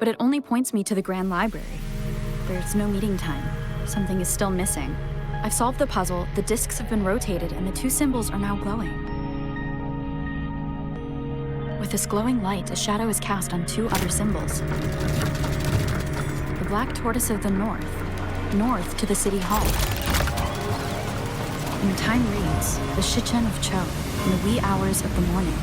But it only points me to the Grand Library. There's no meeting time. Something is still missing. I've solved the puzzle, the discs have been rotated, and the two symbols are now glowing. With this glowing light, a shadow is cast on two other symbols. The black tortoise of the north to the city hall. And the time reads, the Shichen of Cho, in the wee hours of the morning.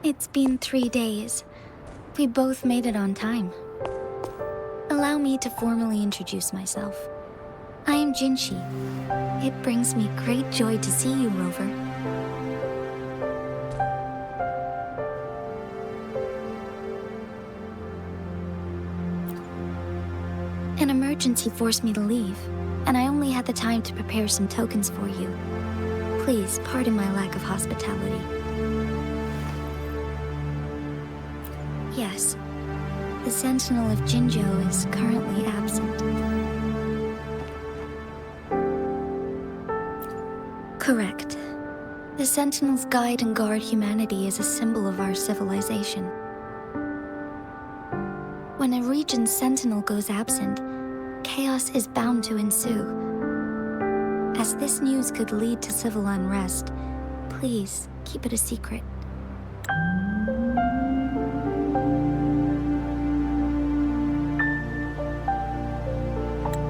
It's been 3 days. We both made it on time. Allow me to formally introduce myself. I am Jinshi. It brings me great joy to see you, Rover. An emergency forced me to leave, and I only had the time to prepare some tokens for you. Please pardon my lack of hospitality. Yes, the Sentinel of Jinzhou is currently absent. Correct. The Sentinels guide and guard humanity as a symbol of our civilization. When a region's Sentinel goes absent, chaos is bound to ensue. As this news could lead to civil unrest, please keep it a secret.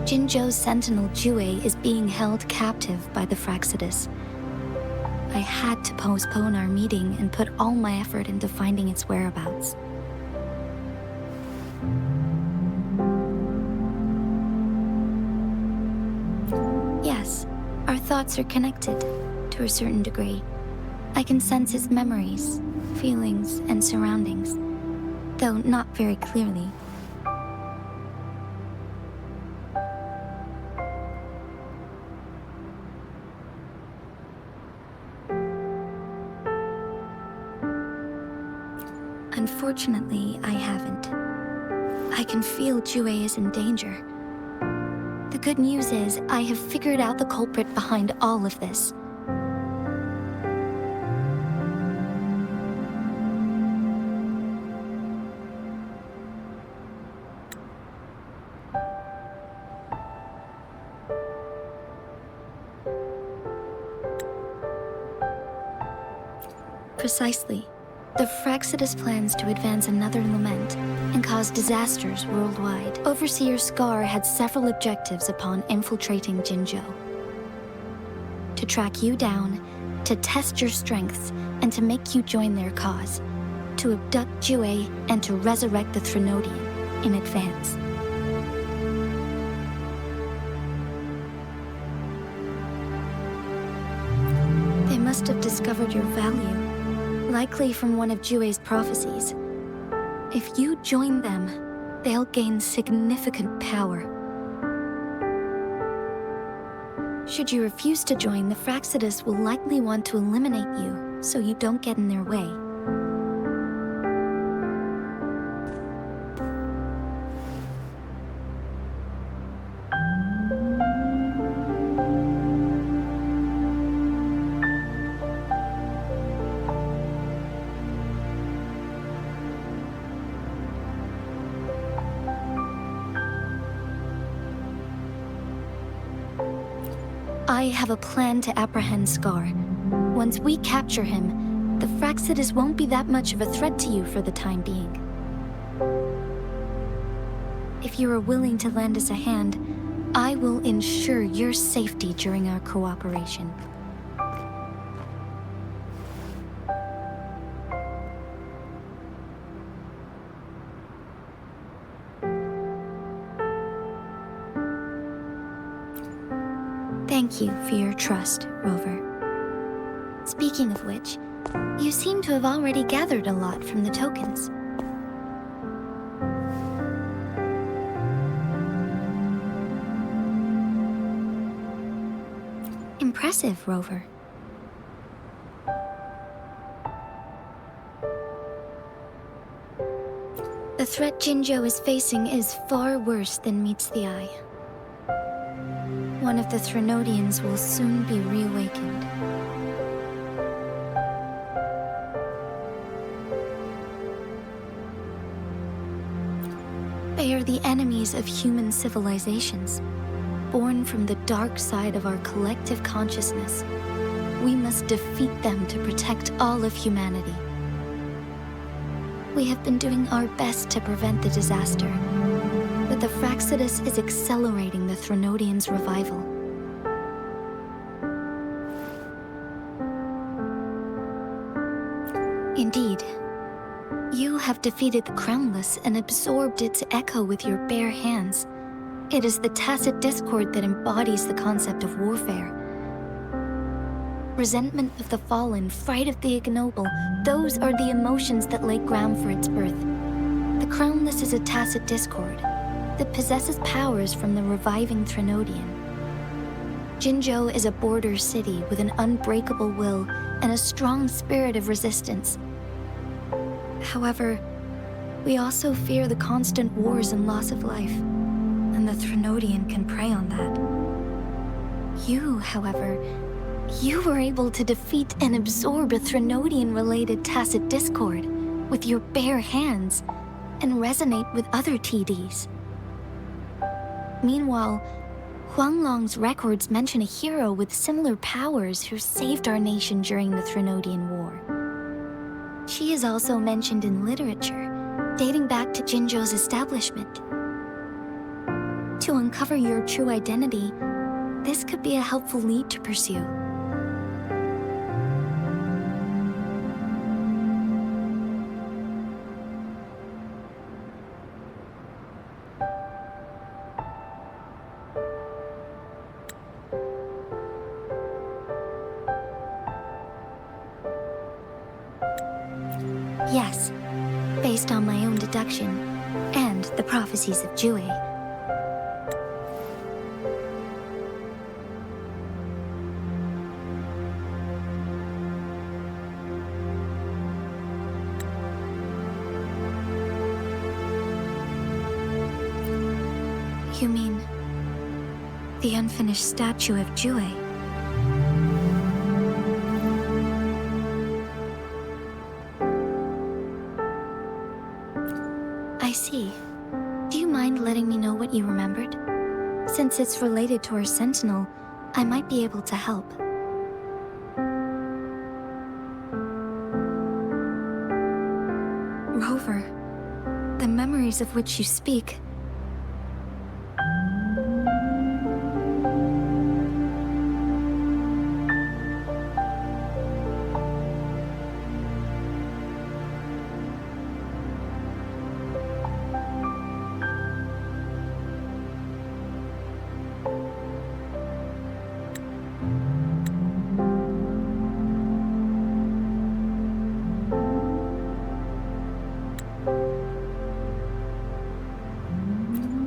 Jinzhou's Sentinel Jue is being held captive by the Fraxidus. I had to postpone our meeting and put all my effort into finding its whereabouts. Yes, our thoughts are connected, to a certain degree. I can sense his memories, feelings, and surroundings, though not very clearly. Unfortunately, I haven't. I can feel Jue is in danger. The good news is, I have figured out the culprit behind all of this. Precisely. The Fraxidus plans to advance another lament and cause disasters worldwide. Overseer Scar had several objectives upon infiltrating Jinzhou. To track you down, to test your strengths, and to make you join their cause. To abduct Jue and to resurrect the Threnodian in advance. They must have discovered your value. Likely from one of Jue's prophecies. If you join them, they'll gain significant power. Should you refuse to join, the Fraxidus will likely want to eliminate you, so you don't get in their way. I have a plan to apprehend Scar. Once we capture him, the Fraxidus won't be that much of a threat to you for the time being. If you are willing to lend us a hand, I will ensure your safety during our cooperation. Thank you for your trust, Rover. Speaking of which, you seem to have already gathered a lot from the tokens. Impressive, Rover. The threat Jinzhou is facing is far worse than meets the eye. One of the Threnodians will soon be reawakened. They are the enemies of human civilizations, born from the dark side of our collective consciousness. We must defeat them to protect all of humanity. We have been doing our best to prevent the disaster, but the Fraxidus is accelerating the Threnodians' revival. Indeed, you have defeated the Crownless and absorbed its echo with your bare hands. It is the tacit discord that embodies the concept of warfare. Resentment of the fallen, fright of the ignoble, those are the emotions that lay ground for its birth. The Crownless is a tacit discord that possesses powers from the reviving Threnodian. Jinzhou is a border city with an unbreakable will and a strong spirit of resistance. However, we also fear the constant wars and loss of life, and the Threnodian can prey on that. You, however, you were able to defeat and absorb a Threnodian-related tacit discord with your bare hands and resonate with other TDs. Meanwhile, Huanglong's records mention a hero with similar powers who saved our nation during the Threnodian War. She is also mentioned in literature, dating back to Jinzhou's establishment. To uncover your true identity, this could be a helpful lead to pursue. Yes, based on my own deduction, and the prophecies of Jue. You mean the unfinished statue of Jue? I see. Do you mind letting me know what you remembered? Since it's related to our sentinel, I might be able to help. Rover, the memories of which you speak.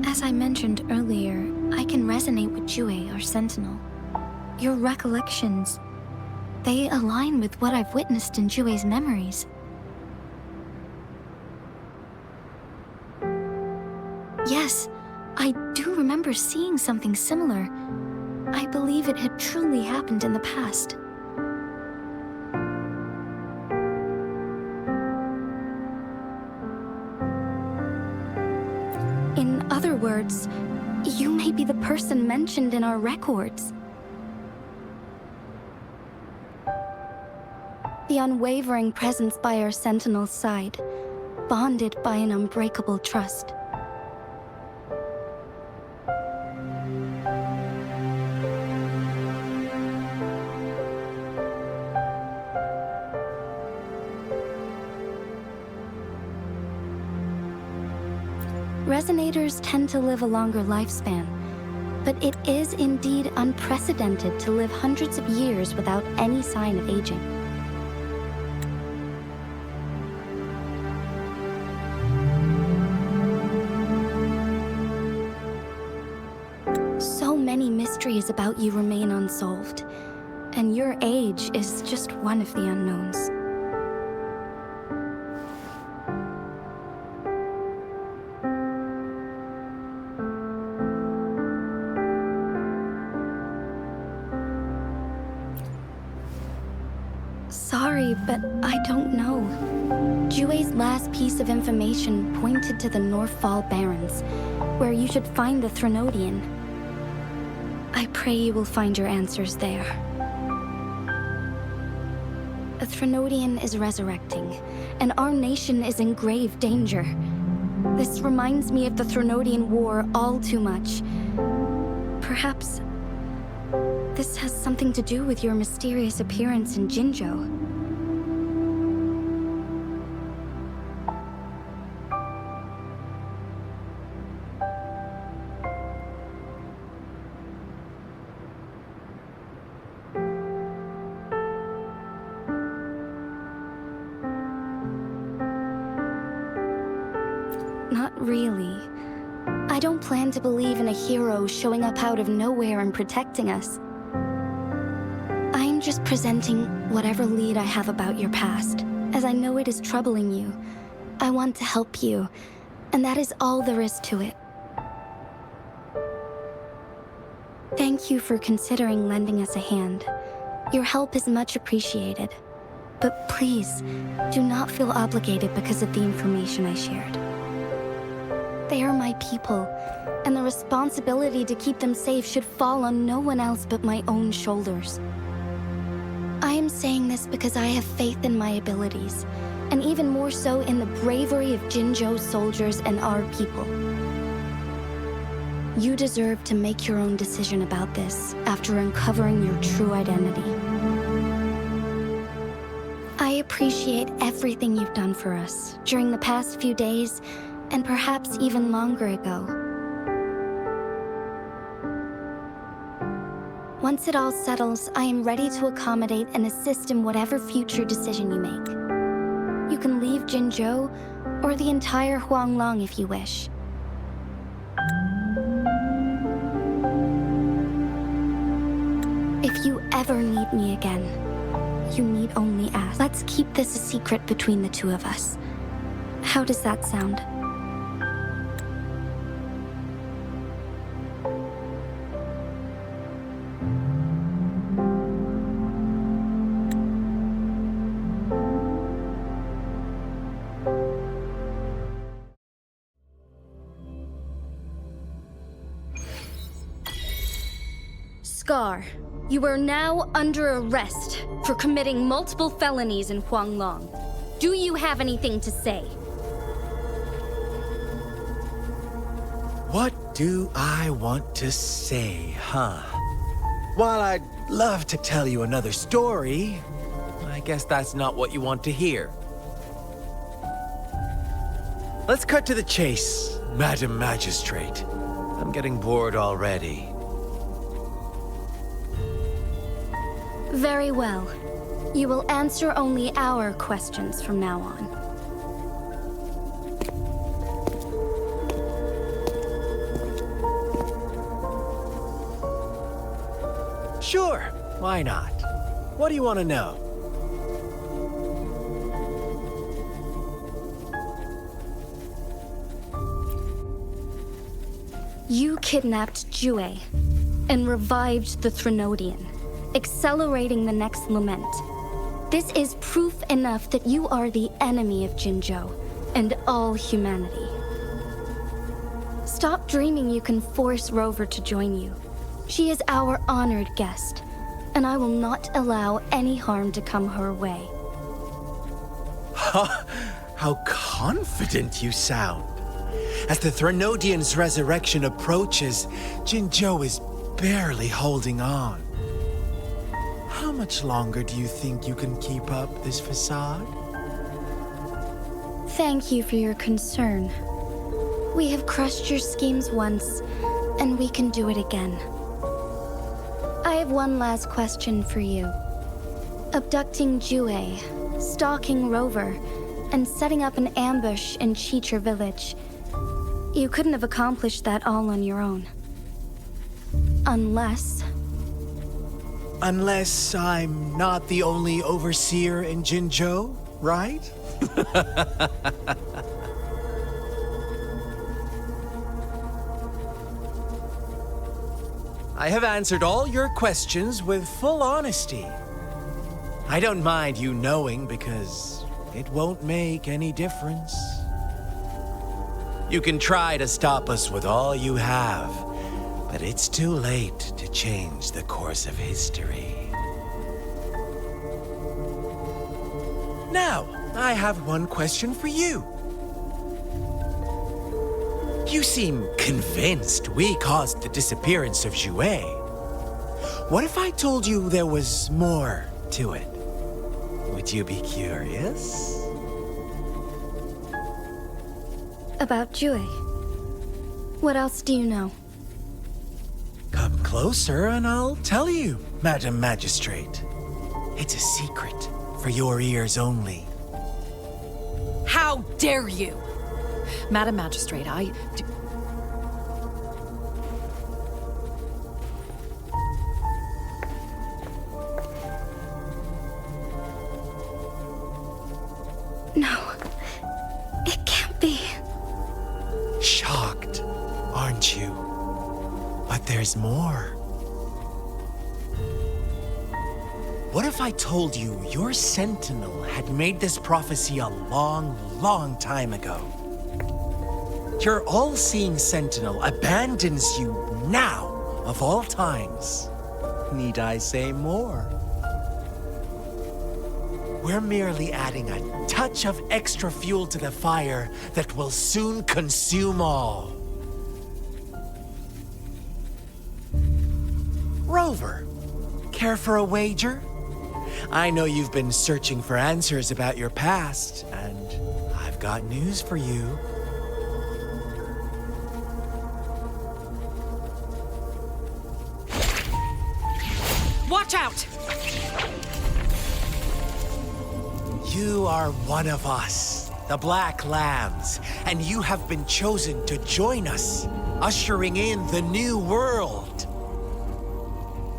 As I mentioned earlier, I can resonate with Jue, our sentinel. Your recollections, they align with what I've witnessed in Jue's memories. Yes, I do remember seeing something similar. I believe it had truly happened in the past. In other words, you may be the person mentioned in our records. The unwavering presence by our sentinel's side, bonded by an unbreakable trust. Resonators tend to live a longer lifespan, but it is indeed unprecedented to live hundreds of years without any sign of aging. So many mysteries about you remain unsolved, and your age is just one of the unknowns. Sorry, but I don't know. Jue's last piece of information pointed to the Northfall Barrens, where you should find the Threnodian. I pray you will find your answers there. A Threnodian is resurrecting, and our nation is in grave danger. This reminds me of the Threnodian War all too much. Perhaps this has something to do with your mysterious appearance in Jinzhou. Not really. I don't plan to believe in a hero showing up out of nowhere and protecting us. I'm just presenting whatever lead I have about your past, as I know it is troubling you. I want to help you, and that is all there is to it. Thank you for considering lending us a hand. Your help is much appreciated. But please, do not feel obligated because of the information I shared. They are my people, and the responsibility to keep them safe should fall on no one else but my own shoulders. I am saying this because I have faith in my abilities, and even more so in the bravery of Jinzhou's soldiers and our people. You deserve to make your own decision about this after uncovering your true identity. I appreciate everything you've done for us during the past few days, and perhaps even longer ago. Once it all settles, I am ready to accommodate and assist in whatever future decision you make. You can leave Jinzhou, or the entire Huanglong if you wish. If you ever need me again, you need only ask. Let's keep this a secret between the two of us. How does that sound? Scar, you are now under arrest for committing multiple felonies in Huanglong. Do you have anything to say? What do I want to say, huh? While I'd love to tell you another story, I guess that's not what you want to hear. Let's cut to the chase, Madam Magistrate. I'm getting bored already. Very well. You will answer only our questions from now on. Sure, why not? What do you want to know? You kidnapped Jue and revived the Threnodian, accelerating the next lament. This is proof enough that you are the enemy of Jinzhou and all humanity. Stop dreaming you can force Rover to join you. She is our honored guest, and I will not allow any harm to come her way. How confident you sound. As the Threnodian's resurrection approaches, Jinzhou is barely holding on. How much longer do you think you can keep up this facade? Thank you for your concern. We have crushed your schemes once, and we can do it again. I have one last question for you. Abducting Jue, stalking Rover, and setting up an ambush in Cheecher Village. You couldn't have accomplished that all on your own. Unless I'm not the only overseer in Jinzhou, right? I have answered all your questions with full honesty. I don't mind you knowing because it won't make any difference. You can try to stop us with all you have, but it's too late to change the course of history. Now, I have one question for you. You seem convinced we caused the disappearance of Jue. What if I told you there was more to it? Would you be curious? about Jue. What else do you know? Come closer and I'll tell you, Madam Magistrate. It's a secret for your ears only. How dare you! Madam Magistrate, No, it can't be. Shocked, aren't you? But there's more. What if I told you your sentinel had made this prophecy a long, long time ago? Your all-seeing sentinel abandons you now, of all times. Need I say more? We're merely adding a touch of extra fuel to the fire that will soon consume all. Rover, care for a wager? I know you've been searching for answers about your past, and I've got news for you. watch out! You are one of us, the Black Lambs, and you have been chosen to join us, ushering in the new world.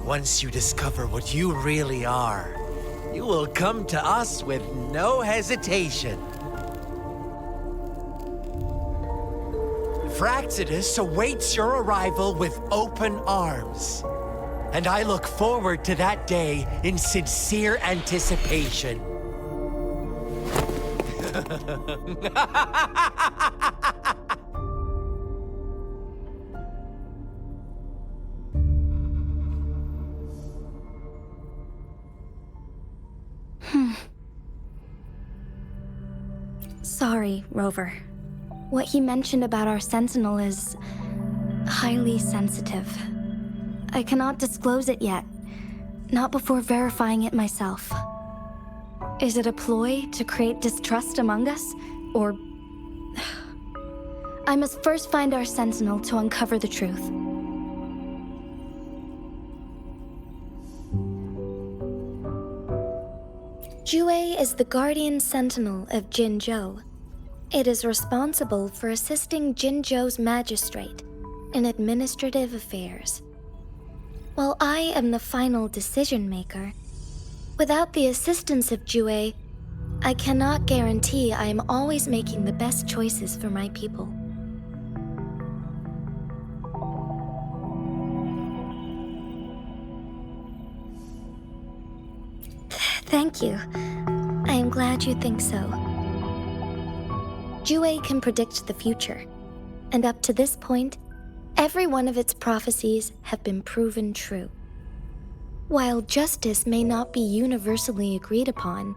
Once you discover what you really are, you will come to us with no hesitation. Fraxidus awaits your arrival with open arms. And I look forward to that day in sincere anticipation. Sorry, Rover. What he mentioned about our sentinel is highly sensitive. I cannot disclose it yet, not before verifying it myself. Is it a ploy to create distrust among us, or... I must first find our sentinel to uncover the truth. Jue is the guardian sentinel of Jinzhou. It is responsible for assisting Jinzhou's magistrate in administrative affairs. While I am the final decision maker, without the assistance of Jue, I cannot guarantee I am always making the best choices for my people. Thank you. I am glad you think so. Jue can predict the future, and up to this point, every one of its prophecies have been proven true. While justice may not be universally agreed upon,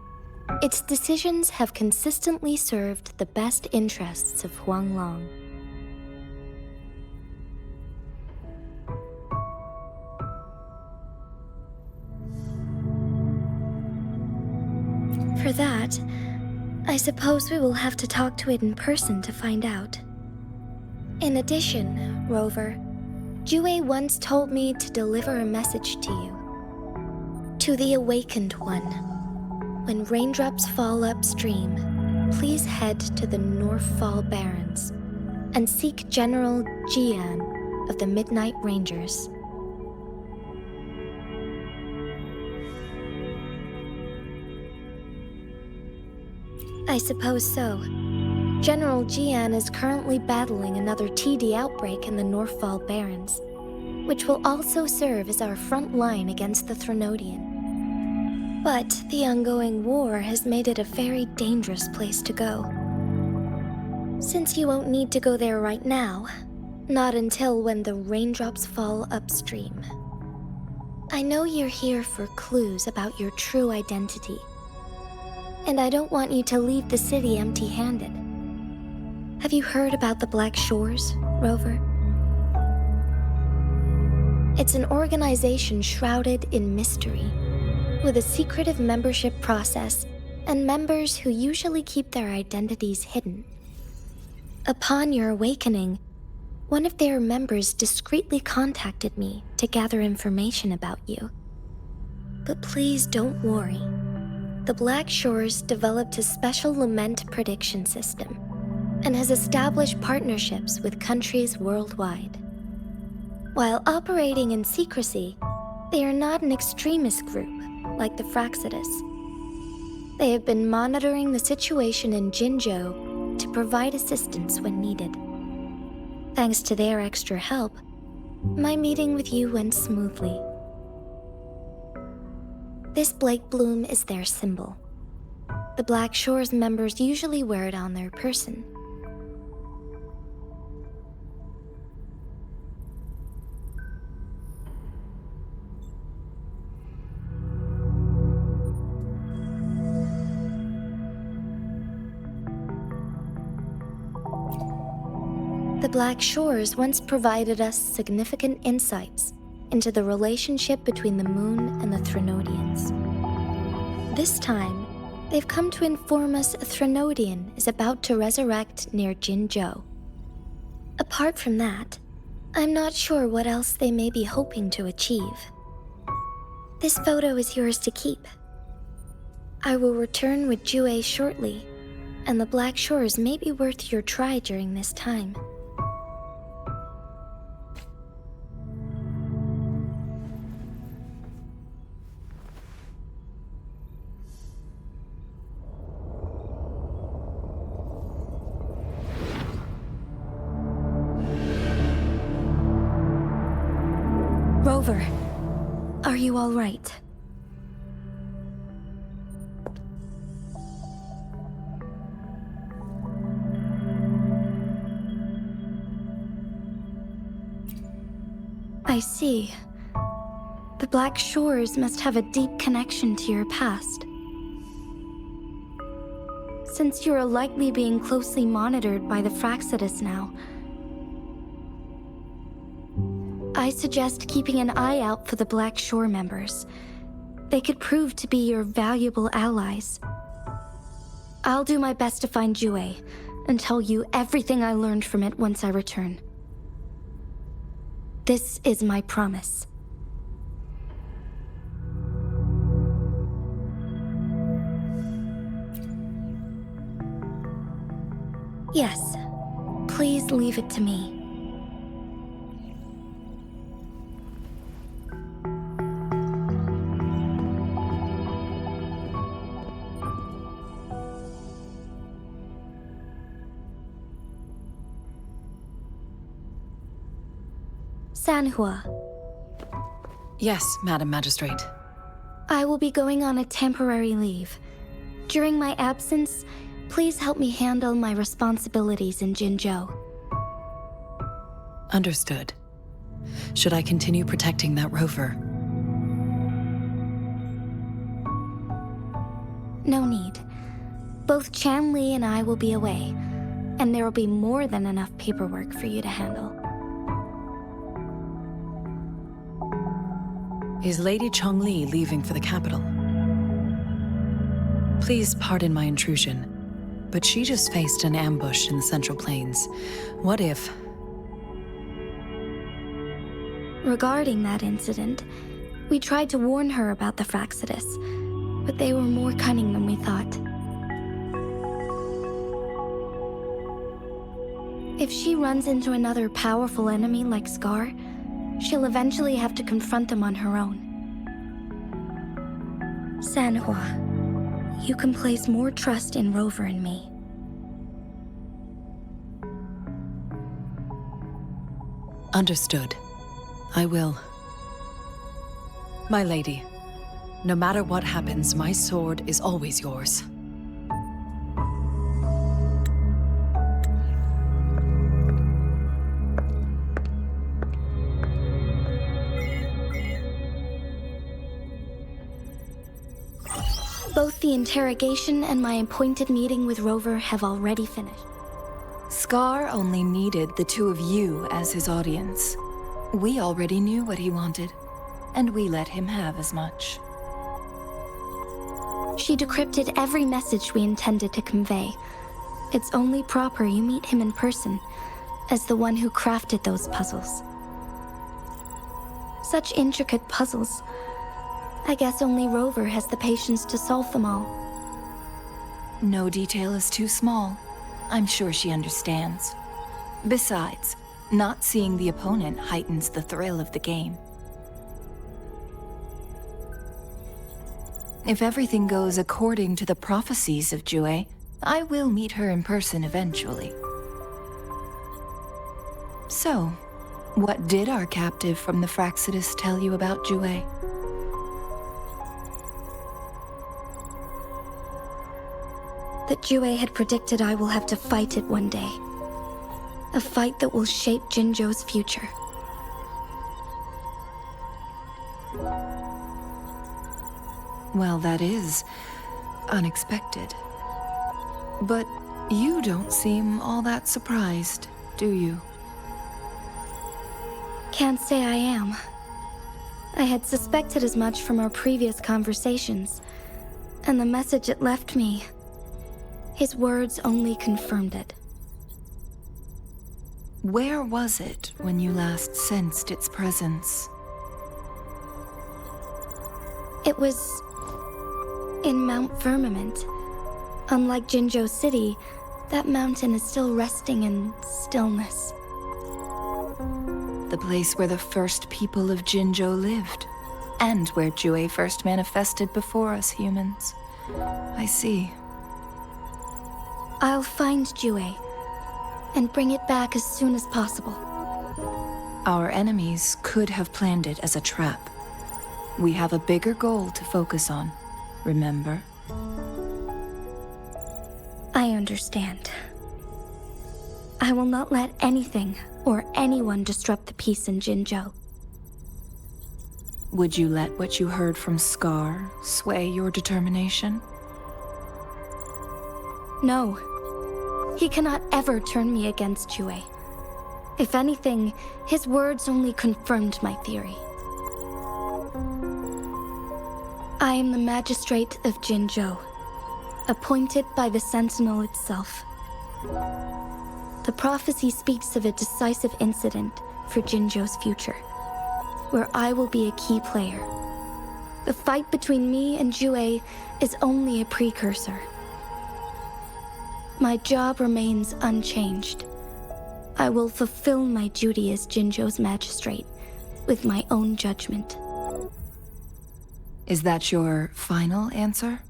its decisions have consistently served the best interests of Huanglong. For that, I suppose we will have to talk to it in person to find out. In addition, Rover, Jue once told me to deliver a message to you. To the Awakened One. When raindrops fall upstream, please head to the Northfall Barrens and seek General Jian of the Midnight Rangers. I suppose so. General Jian is currently battling another TD outbreak in the Northfall Barrens, which will also serve as our front line against the Threnodian. But the ongoing war has made it a very dangerous place to go. Since you won't need to go there right now, not until when the raindrops fall upstream. I know you're here for clues about your true identity, and I don't want you to leave the city empty-handed. Have you heard about the Black Shores, Rover? It's an organization shrouded in mystery, with a secretive membership process and members who usually keep their identities hidden. Upon your awakening, one of their members discreetly contacted me to gather information about you. But please don't worry. The Black Shores developed a special lament prediction system and has established partnerships with countries worldwide. While operating in secrecy, they are not an extremist group like the Fraxidus. They have been monitoring the situation in Jinzhou to provide assistance when needed. Thanks to their extra help, my meeting with you went smoothly. This Blake Bloom is their symbol. The Black Shores members usually wear it on their person. The Black Shores once provided us significant insights into the relationship between the Moon and the Threnodians. This time, they've come to inform us a Threnodian is about to resurrect near Jinzhou. Apart from that, I'm not sure what else they may be hoping to achieve. This photo is yours to keep. I will return with Jue shortly, and the Black Shores may be worth your try during this time. Rover, are you all right? I see. The Black Shores must have a deep connection to your past. Since you are likely being closely monitored by the Fraxidus now, I suggest keeping an eye out for the Black Shore members. They could prove to be your valuable allies. I'll do my best to find Jue and tell you everything I learned from it once I return. This is my promise. Yes, please leave it to me. Sanhua. Yes, Madam Magistrate. I will be going on a temporary leave. During my absence, please help me handle my responsibilities in Jinzhou. Understood. Should I continue protecting that rover? No need. Both Chanli and I will be away, and there will be more than enough paperwork for you to handle. Is Lady Chongli leaving for the capital? Please pardon my intrusion, but she just faced an ambush in the Central Plains. What if... Regarding that incident, we tried to warn her about the Fraxidus, but they were more cunning than we thought. If she runs into another powerful enemy like Scar, she'll eventually have to confront them on her own. Sanhua, you can place more trust in Rover and me. Understood. I will. My lady, no matter what happens, my sword is always yours. Both the interrogation and my appointed meeting with Rover have already finished. Scar only needed the two of you as his audience. We already knew what he wanted, and we let him have as much. She decrypted every message we intended to convey. It's only proper you meet him in person, as the one who crafted those puzzles. Such intricate puzzles. I guess only Rover has the patience to solve them all. No detail is too small. I'm sure she understands. Besides, not seeing the opponent heightens the thrill of the game. If everything goes according to the prophecies of Jue, I will meet her in person eventually. So, what did our captive from the Fraxidus tell you about Jue? That Jue had predicted I will have to fight it one day. A fight that will shape Jinzhou's future. Well, that is unexpected. But you don't seem all that surprised, do you? Can't say I am. I had suspected as much from our previous conversations, and the message it left me, his words only confirmed it. Where was it when you last sensed its presence? It was in Mount Firmament. Unlike Jinzhou City, that mountain is still resting in stillness. The place where the first people of Jinzhou lived, and where Jue first manifested before us humans. I see. I'll find Jue and bring it back as soon as possible. Our enemies could have planned it as a trap. We have a bigger goal to focus on, remember? I understand. I will not let anything or anyone disrupt the peace in Jinzhou. Would you let what you heard from Scar sway your determination? No. He cannot ever turn me against Jue. If anything, his words only confirmed my theory. I am the magistrate of Jinzhou, appointed by the Sentinel itself. The prophecy speaks of a decisive incident for Jinzhou's future, where I will be a key player. The fight between me and Jue is only a precursor. My job remains unchanged. I will fulfill my duty as Jinzhou's magistrate with my own judgment. Is that your final answer?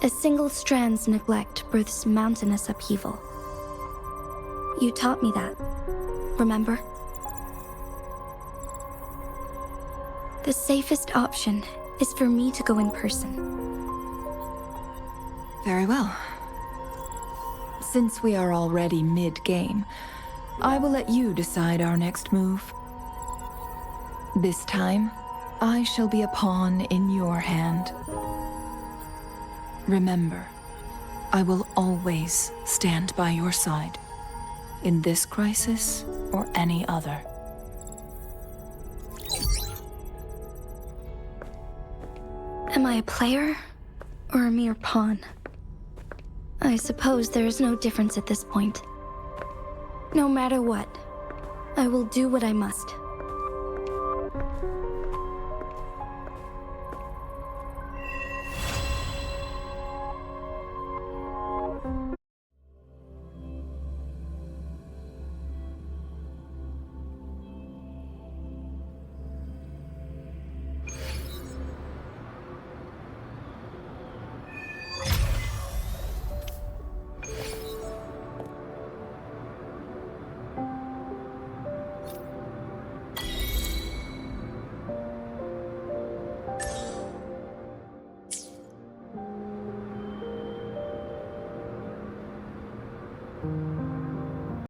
A single strand's neglect births mountainous upheaval. You taught me that, remember? The safest option is for me to go in person. Very well. Since we are already mid-game, I will let you decide our next move. This time, I shall be a pawn in your hand. Remember, I will always stand by your side, in this crisis or any other. Am I a player or a mere pawn? I suppose there is no difference at this point. No matter what, I will do what I must.